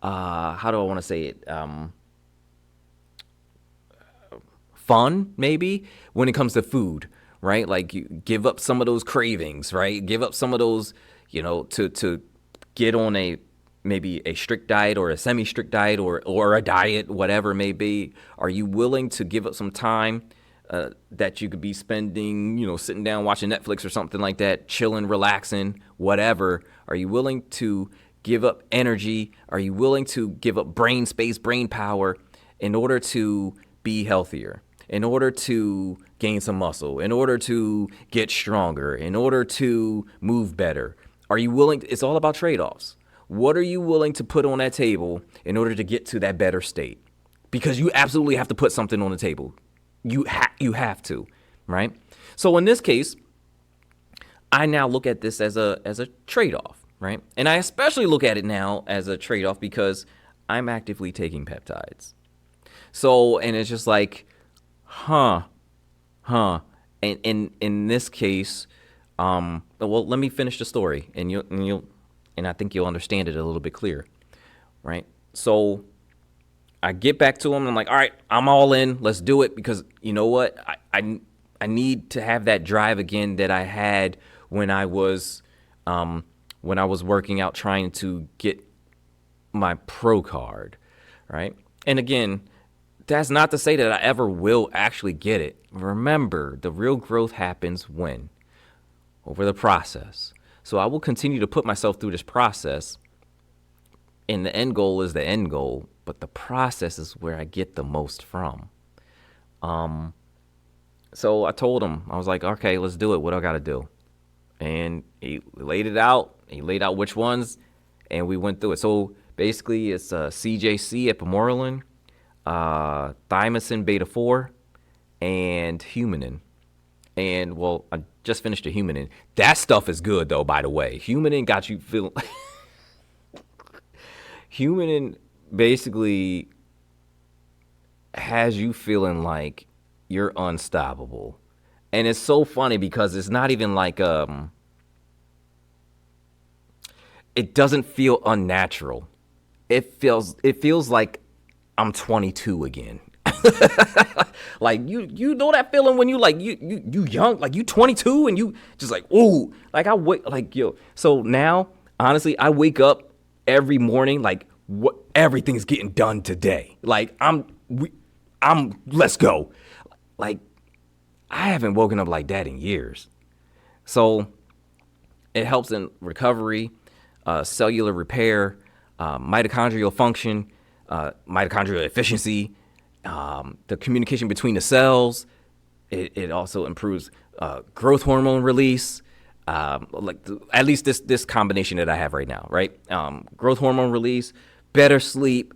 S1: how do I want to say it? Fun, maybe, when it comes to food, right? Like, you give up some of those cravings, right? Give up some of those, to get on maybe a strict diet or a semi-strict diet or a diet, whatever it may be. Are you willing to give up some time that you could be spending, sitting down watching Netflix or something like that, chilling, relaxing, whatever? Are you willing to give up energy? Are you willing to give up brain space, brain power in order to be healthier, in order to gain some muscle, in order to get stronger, in order to move better, are you willing? It's all about trade-offs. What are you willing to put on that table in order to get to that better state? Because you absolutely have to put something on the table. You have to, right? So in this case, I now look at this as a trade-off, right? And I especially look at it now as a trade-off because I'm actively taking peptides. So, and it's just like, and in this case, well, let me finish the story, and I think you'll understand it a little bit clearer, right? So I get back to him, and I'm like, all right, I'm all in. Let's do it, because you know what? I need to have that drive again that I had when I was working out, trying to get my pro card, right? And again, that's not to say that I ever will actually get it. Remember, the real growth happens when? Over the process. So I will continue to put myself through this process, and the end goal is the end goal, but the process is where I get the most from. So I told him, I was like, okay, let's do it. What do I got to do? And he laid it out. He laid out which ones, and we went through it. So basically, it's CJC, epimorelin, thymosin beta-4, and humanin. And, well, I just finished the humanin. That stuff is good, though, by the way. Humanin got you feeling... Humanin basically has you feeling like you're unstoppable. And it's so funny because it's not even like... it doesn't feel unnatural. It feels like I'm 22 again. Like you know that feeling when you like you young, like you 22 and you just like, ooh, like I wait, like yo. So now, honestly, I wake up every morning like, what, everything's getting done today. Like I'm let's go. Like I haven't woken up like that in years. So it helps in recovery, cellular repair, mitochondrial function, mitochondrial efficiency, the communication between the cells. It also improves growth hormone release, at least this combination that I have right now, right? Growth hormone release, better sleep.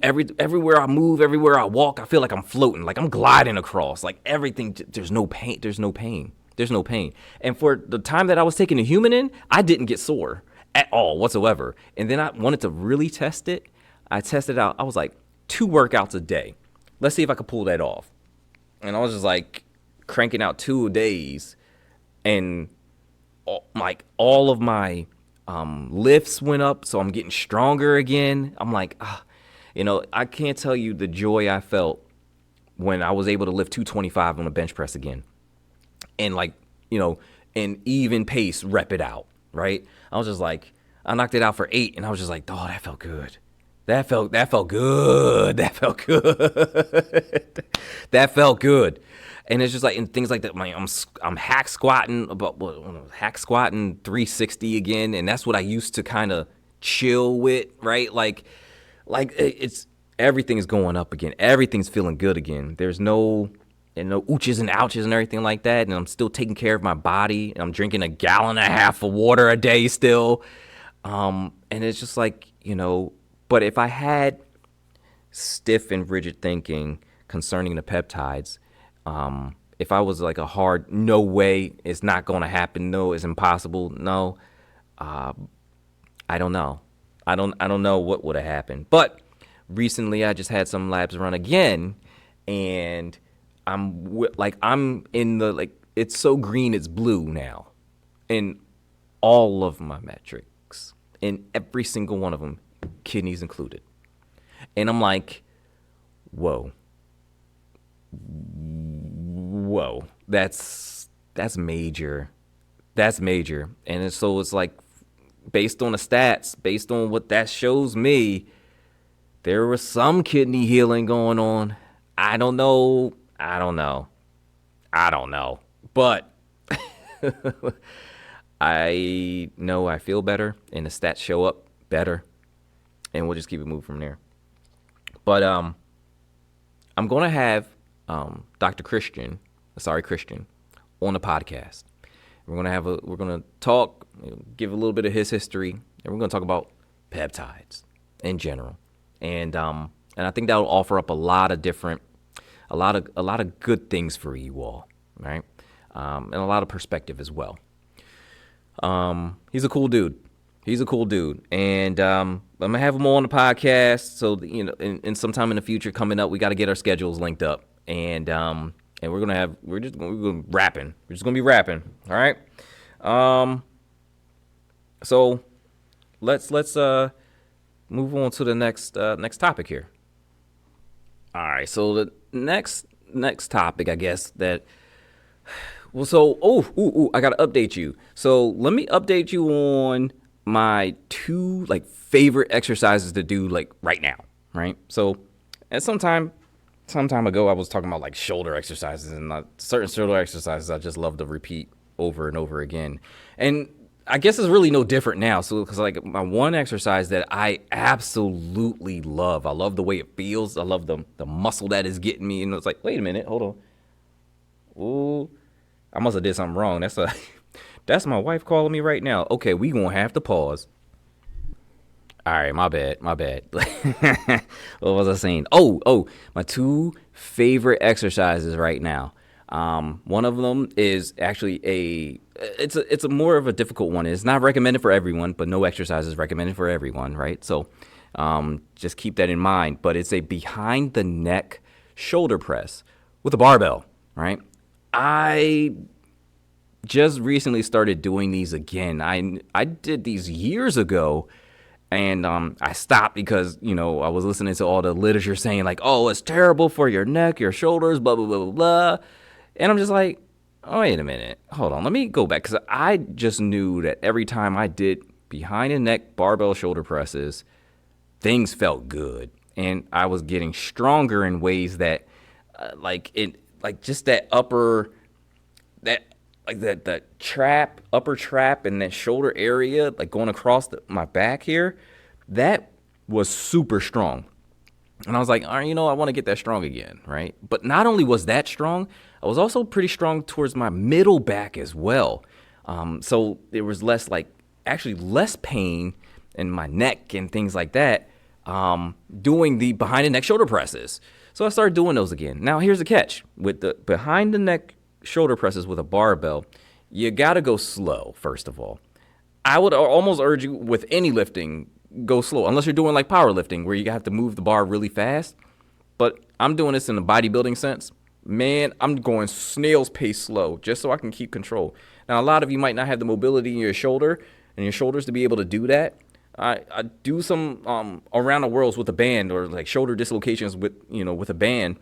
S1: Everywhere I move, everywhere I walk, I feel like I'm floating, like I'm gliding across, like everything. There's no pain. And for the time that I was taking the humanin, I didn't get sore at all whatsoever. And then I wanted to really test it. I tested out. I was like, 2 workouts a day. Let's see if I could pull that off. And I was just like cranking out 2 days, and all of my lifts went up, so I'm getting stronger again. I'm like, I can't tell you the joy I felt when I was able to lift 225 on a bench press again, and an even pace rep it out. Right? I was just like, I knocked it out for 8, and I was just like, oh, that felt good. That felt good. That felt good. And it's just like, and things like that. Like I'm hack squatting 360 again, and that's what I used to kind of chill with, right? Like it's everything's going up again. Everything's feeling good again. There's no ooches and ouches and everything like that. And I'm still taking care of my body. I'm drinking 1.5 gallons of water a day still. And it's just like, but if I had stiff and rigid thinking concerning the peptides, if I was like a hard, no way, it's not going to happen, no, it's impossible, no, I don't know. I don't know what would have happened. But recently I just had some labs run again, and I'm in the, it's so green, it's blue now in all of my metrics, in every single one of them, kidneys included. And I'm like, whoa, that's major. And so it's like, based on the stats, based on what that shows me, there was some kidney healing going on. I don't know. But I know I feel better, and the stats show up better, and we'll just keep it moving from there. But I'm going to have Christian, on the podcast. We're going to talk, give a little bit of his history, and we're going to talk about peptides in general. And I think that'll offer up a lot of good things for you all, right? And a lot of perspective as well. He's a cool dude. And I'm gonna have him on the podcast. So in sometime in the future coming up, we got to get our schedules linked up, and we're gonna be rapping. We're just gonna be rapping. All right. So let's move on to the next topic here. All right. So the next topic, I guess that. Well, so I gotta update you. So let me update you on my two favorite exercises to do right now, right? So at some time ago, I was talking about shoulder exercises, and certain shoulder exercises I just love to repeat over and over again. And I guess it's really no different now. So because my one exercise that I absolutely love, I love the way it feels. I love the muscle that is getting me. And it's wait a minute, hold on. Ooh, I must have did something wrong. That's my wife calling me right now. Okay, we gonna have to pause. All right, my bad. What was I saying? Oh, my two favorite exercises right now. One of them is actually it's a more of a difficult one. It's not recommended for everyone, but no exercise is recommended for everyone, right? So, just keep that in mind. But it's a behind the neck shoulder press with a barbell, right? I just recently started doing these again. I did these years ago, and I stopped because I was listening to all the literature saying oh, it's terrible for your neck, your shoulders, blah blah blah blah blah, and I'm just oh, wait a minute, hold on, let me go back, because I just knew that every time I did behind the neck barbell shoulder presses, things felt good, and I was getting stronger in ways that just that upper upper trap and that shoulder area, going across my back here, that was super strong. And I was all right, I want to get that strong again, right? But not only was that strong, I was also pretty strong towards my middle back as well. So there was less pain in my neck and things like that, doing the behind the neck shoulder presses. So I started doing those again. Now here's the catch. With the behind the neck shoulder presses with a barbell, you got to go slow, first of all. I would almost urge you with any lifting, go slow, unless you're doing powerlifting where you have to move the bar really fast. But I'm doing this in the bodybuilding sense. Man, I'm going snail's pace slow just so I can keep control. Now, a lot of you might not have the mobility in your shoulder and your shoulders to be able to do that. I do some around the worlds with a band, or shoulder dislocations with a band.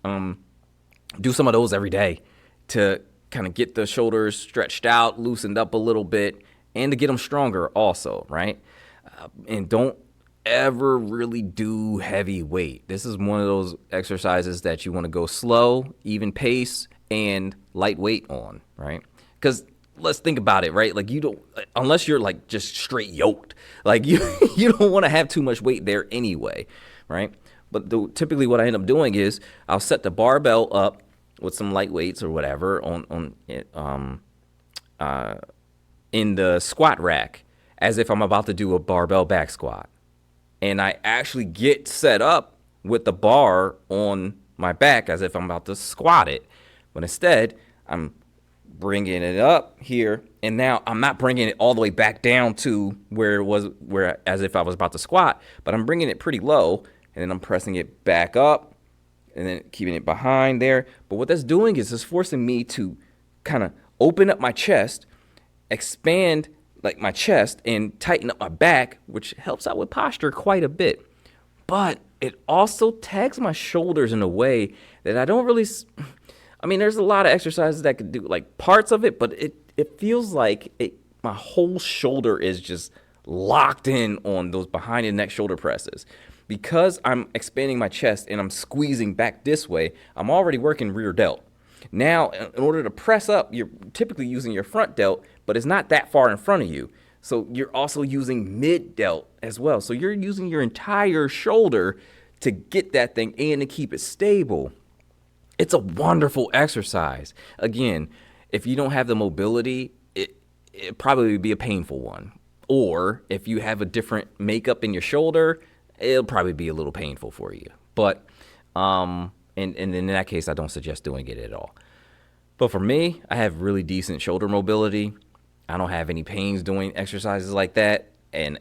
S1: Do some of those every day to kind of get the shoulders stretched out, loosened up a little bit, and to get them stronger also, right? And don't ever really do heavy weight. This is one of those exercises that you want to go slow, even pace, and lightweight on, right? Because let's think about it, right? You don't, unless you're just straight yoked, you don't want to have too much weight there anyway, right? But typically what I end up doing is I'll set the barbell up with some light weights or whatever in the squat rack, as if I'm about to do a barbell back squat. And I actually get set up with the bar on my back as if I'm about to squat it. But instead, I'm bringing it up here, and now I'm not bringing it all the way back down to where it was, as if I was about to squat, but I'm bringing it pretty low, and then I'm pressing it back up, and then keeping it behind there. But what that's doing is it's forcing me to kind of open up my chest, expand my chest, and tighten up my back, which helps out with posture quite a bit. But it also tags my shoulders in a way that I don't really, there's a lot of exercises that could do parts of it, but it feels like my whole shoulder is just locked in on those behind the neck shoulder presses. Because I'm expanding my chest and I'm squeezing back this way, I'm already working rear delt. Now, in order to press up, you're typically using your front delt, but it's not that far in front of you. So you're also using mid delt as well. So you're using your entire shoulder to get that thing and to keep it stable. It's a wonderful exercise. Again, if you don't have the mobility, it probably would be a painful one. Or if you have a different makeup in your shoulder, it'll probably be a little painful for you. But and in that case, I don't suggest doing it at all. But for me, I have really decent shoulder mobility. I don't have any pains doing exercises like that. And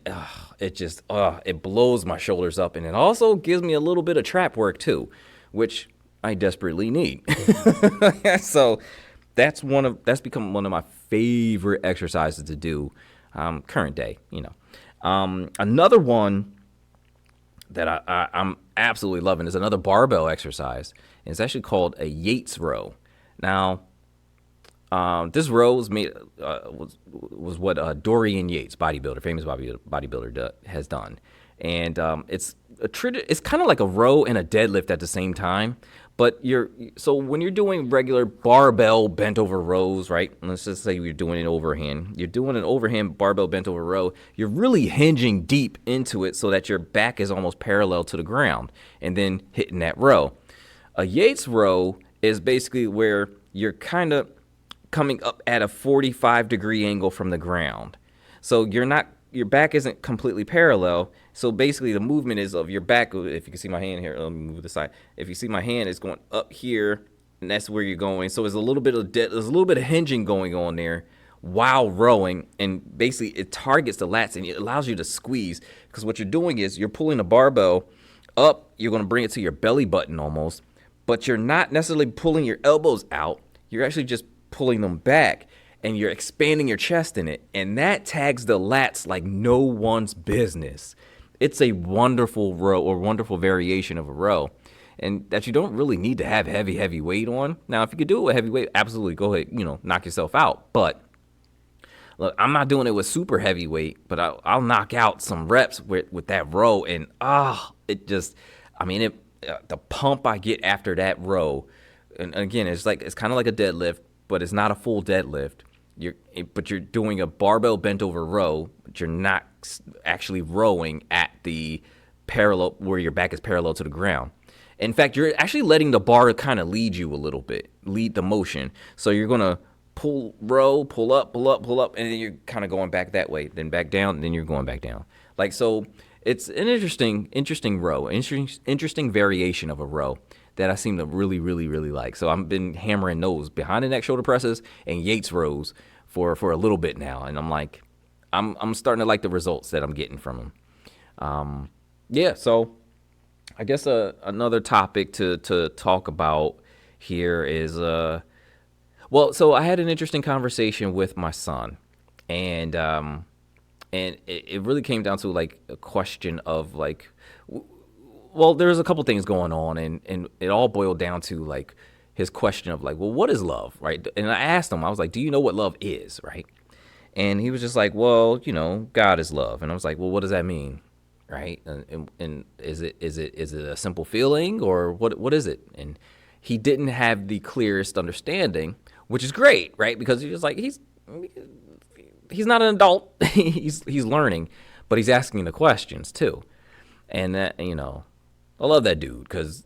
S1: it blows my shoulders up. And it also gives me a little bit of trap work too, which I desperately need. So that's become one of my favorite exercises to do current day, Another one that I'm absolutely loving is another barbell exercise. And it's actually called a Yates row. Now, this row was made was what Dorian Yates, famous bodybuilder, has done, and it's kind of like a row and a deadlift at the same time. But so when you're doing regular barbell bent over rows, right? Let's just say you're doing an overhand. You're doing an overhand barbell bent over row. You're really hinging deep into it so that your back is almost parallel to the ground, and then hitting that row. A Yates row is basically where you're kind of coming up at a 45-degree angle from the ground. So your back isn't completely parallel. So basically the movement is of your back. If you can see my hand here, let me move the side. If you see my hand, it's going up here, and that's where you're going. So there's a little bit of hinging going on there while rowing, and basically it targets the lats and it allows you to squeeze, because what you're doing is you're pulling the barbell up. You're going to bring it to your belly button almost, but you're not necessarily pulling your elbows out. You're actually just pulling them back, and you're expanding your chest in it, and that tags the lats like no one's business. It's a wonderful row, or wonderful variation of a row, and that you don't really need to have heavy weight on. Now, if you could do it with heavy weight, absolutely go ahead, knock yourself out. But look, I'm not doing it with super heavy weight, but I'll knock out some reps with that row, and the pump I get after that row, and again, it's kind of like a deadlift, but it's not a full deadlift. But you're doing a barbell bent over row, but you're not actually rowing at the parallel where your back is parallel to the ground. In fact, you're actually letting the bar kind of lead you a little bit, lead the motion. So you're going to pull up, and then you're kind of going back that way, then back down, and then you're going back down. So it's an interesting row, interesting variation of a row that I seem to really, really, really like. So I've been hammering those behind the neck shoulder presses and Yates rows for a little bit now, and I'm starting to like the results that I'm getting from them. So I guess another topic to talk about here is so I had an interesting conversation with my son, and it really came down to like a question of like. Well, there's a couple things going on, and it all boiled down to like his question of like, well, what is love, right? And I asked him, I was like, do you know what love is, right? And he was just like, well, God is love. And I was like, well, what does that mean, right? And is it a simple feeling, or what is it? And he didn't have the clearest understanding, which is great, right? Because he was like, he's not an adult, he's learning, but he's asking the questions too, and that I love that dude because,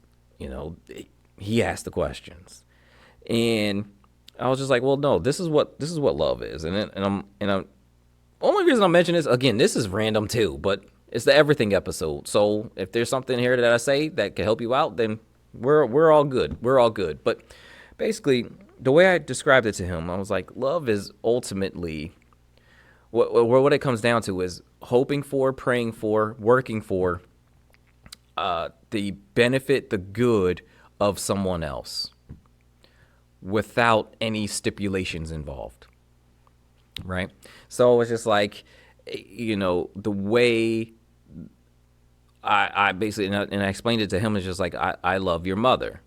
S1: he asked the questions, and I was just like, well, no, this is what love is, and I'm only reason I'm mentioning this again. This is random too, but it's the everything episode. So if there's something here that I say that can help you out, then we're all good. We're all good. But basically, the way I described it to him, I was like, love is ultimately what it comes down to is hoping for, praying for, working for the benefit, the good of someone else without any stipulations involved, right? So it's just like, the way I basically, and I explained it to him, is just like, I love your mother.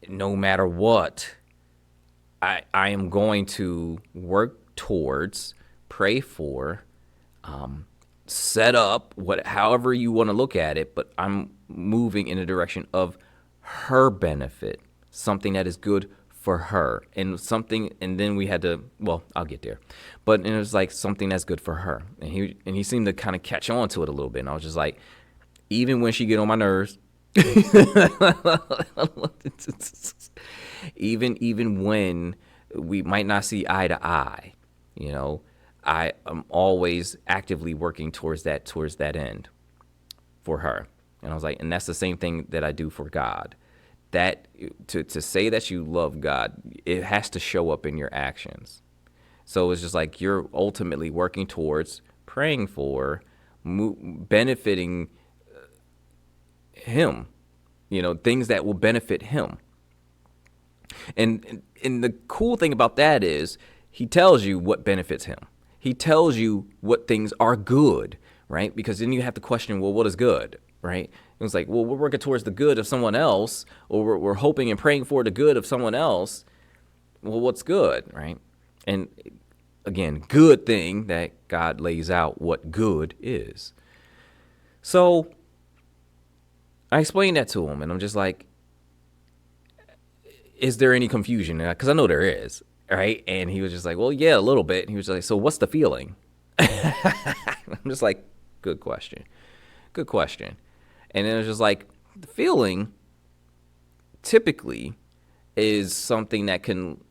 S1: No matter what, I am going to work towards, pray for, set up, however you want to look at it, but I'm moving in a direction of her benefit, something that is good for her, and then we had to, well, I'll get there, but it was like something that's good for her, and he seemed to kind of catch on to it a little bit, and I was just like, even when she get on my nerves. even when we might not see eye to eye, you know, I am always actively working towards that end for her. And I was like, and that's the same thing that I do for God. That to say that you love God, it has to show up in your actions. So it's just like you're ultimately working towards praying for, benefiting him, you know, things that will benefit him. And the cool thing about that is he tells you what benefits him. He tells you what things are good, right? Because then you have to question, well, what is good, right? It was like, well, we're working towards the good of someone else, or we're hoping and praying for the good of someone else. Well, what's good, right? And again, good thing that God lays out what good is. So I explained that to him, and I'm just like, is there any confusion? Because I know there is, right? And he was just like, well, yeah, a little bit. And he was like, so what's the feeling? I'm just like, good question. Good question. And then it was just like, the feeling typically is something that can,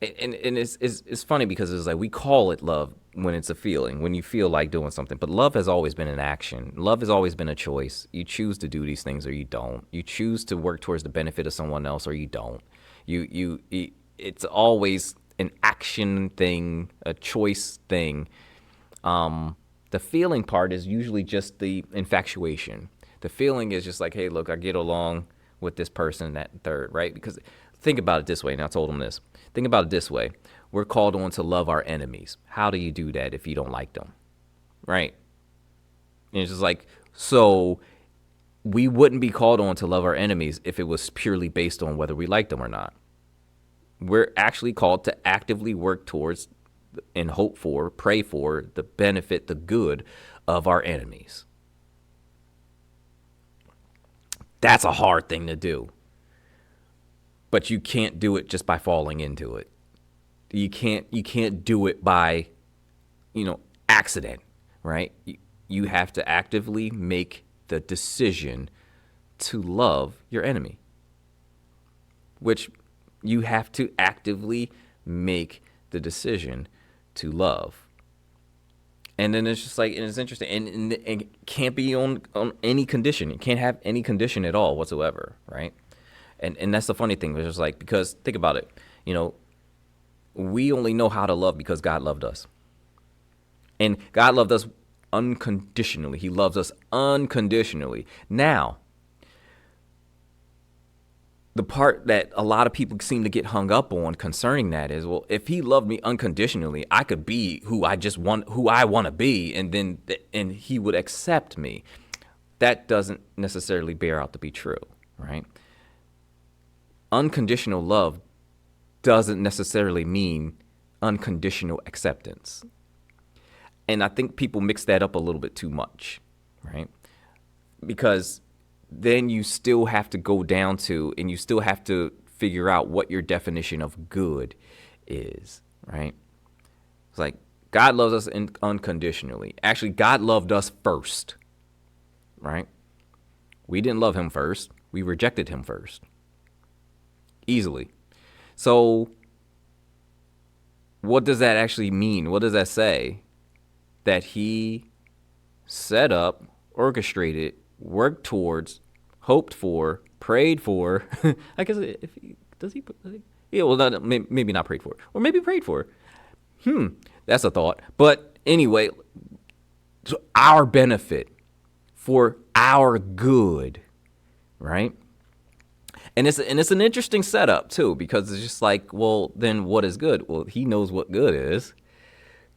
S1: and it's funny because it's like we call it love when it's a feeling, when you feel like doing something. But love has always been an action. Love has always been a choice. You choose to do these things or you don't. You choose to work towards the benefit of someone else or you don't. It's always an action thing, a choice thing. The feeling part is usually just the infatuation. The feeling is just like, hey, look, I get along with this person, that and third, right? Because think about it this way, and I told him this. Think about it this way. We're called on to love our enemies. How do you do that if you don't like them, right? And it's just like, so we wouldn't be called on to love our enemies if it was purely based on whether we like them or not. We're actually called to actively work towards and hope for, pray for the benefit, the good of our enemies. That's a hard thing to do. But you can't do it just by falling into it. You can't do it by, accident, right? You have to actively make the decision to love your enemy, which you have to actively make the decision to love. And then it's just like, and it's interesting, and it can't be on any condition. It can't have any condition at all whatsoever, right? And that's the funny thing. It's just like, because think about it, we only know how to love because God loved us. And God loved us unconditionally. He loves us unconditionally. Now, the part that a lot of people seem to get hung up on concerning that is, well, if he loved me unconditionally, I could be who I want to be, and he would accept me. That doesn't necessarily bear out to be true, right? Unconditional love doesn't necessarily mean unconditional acceptance. And I think people mix that up a little bit too much, right? Because then you still have to go down to, and you still have to figure out what your definition of good is, right? It's like God loves us unconditionally. Actually, God loved us first, right? We didn't love him first. We rejected him first. Easily. So what does that actually mean? What does that say? That he set up, orchestrated, worked towards, hoped for, prayed for. I guess does he? Yeah, well, maybe not prayed for, or maybe prayed for. That's a thought. But anyway, to our benefit, for our good, right? And it's an interesting setup too, because it's just like, well, then what is good? Well, he knows what good is.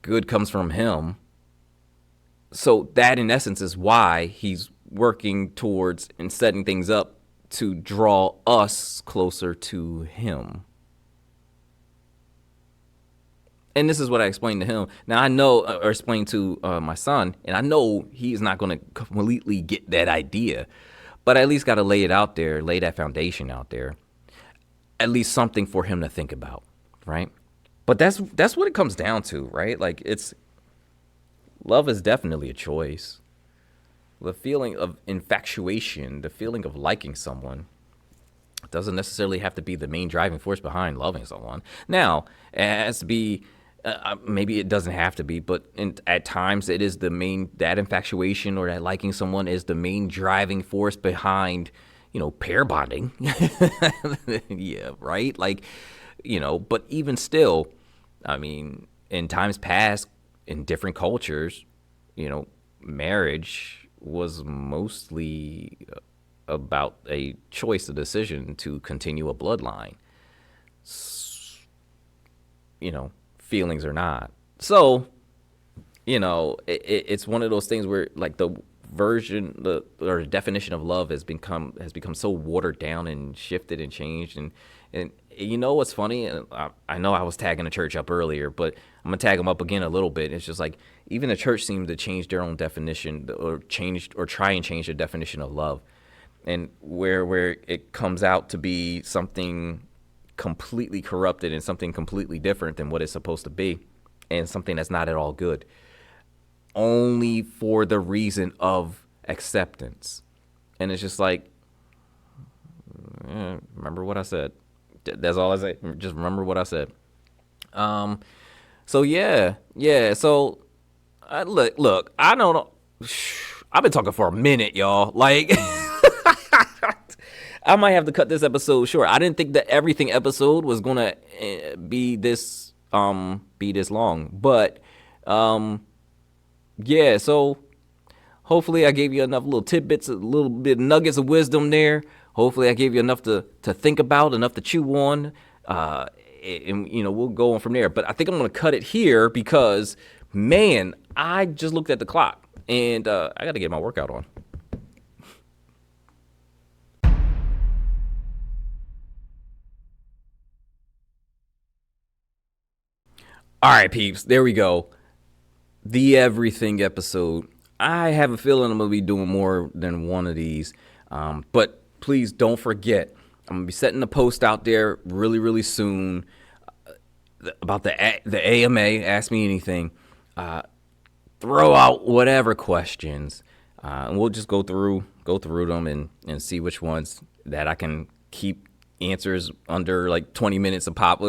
S1: Good comes from him. So that, in essence, is why he's working towards and setting things up to draw us closer to him. And this is what I explained to him. Now, I know, or explained to my son, and I know he's not going to completely get that idea, but I at least got to lay it out there, lay that foundation out there, at least something for him to think about, right? But that's what it comes down to, right? Like, love is definitely a choice. the feeling of infatuation, the feeling of liking someone, doesn't necessarily have to be the main driving force behind loving someone. Now, it has to be, maybe it doesn't have to be, but at times it is that infatuation or that liking someone is the main driving force behind, pair bonding. Yeah, right? Like, but even still, I mean, in times past, in different cultures, marriage was mostly about a choice, a decision to continue a bloodline, feelings or not. So, it's one of those things where like the definition of love has become so watered down and shifted and changed. And what's funny? I know I was tagging the church up earlier, but I'm gonna tag them up again a little bit. It's just like even the church seems to change their own definition or try and change the definition of love. And where it comes out to be something completely corrupted and something completely different than what it's supposed to be, and something that's not at all good, only for the reason of acceptance. And it's just like, remember what I said. That's all I say. Just remember what I said. So yeah. So look. I don't know. I've been talking for a minute, y'all. Like. I might have to cut this episode short. I didn't think that everything episode was gonna be this long, but yeah. So hopefully I gave you enough little tidbits, a little bit nuggets of wisdom there. Hopefully I gave you enough to think about, enough to chew on, and we'll go on from there. But I think I'm gonna cut it here because, man, I just looked at the clock and I got to get my workout on. All right, peeps, there we go. The everything episode. I have a feeling I'm going to be doing more than one of these. But please don't forget, I'm going to be setting a post out there really, really soon about the AMA, Ask Me Anything. Throw out whatever questions, and we'll just go through them and see which ones that I can keep answers under like 20 minutes a pop.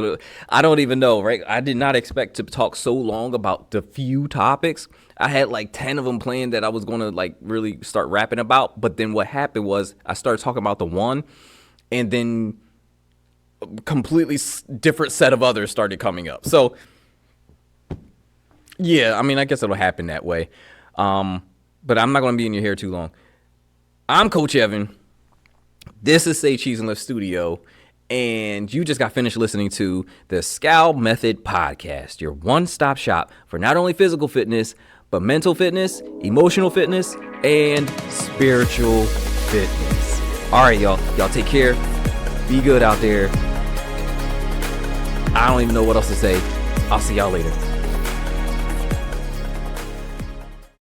S1: I don't even know, right? I did not expect to talk so long about the few topics. I had like 10 of them planned that I was going to like really start rapping about. But then what happened was I started talking about the one, and then a completely different set of others started coming up. So yeah, I mean, I guess it'll happen that way. But I'm not going to be in your hair too long. I'm Coach Evan. This is Say Cheese and Lift Studio, and you just got finished listening to the Scowl Method Podcast, your one-stop shop for not only physical fitness, but mental fitness, emotional fitness, and spiritual fitness. All right, y'all. Y'all take care. Be good out there. I don't even know what else to say. I'll see y'all later.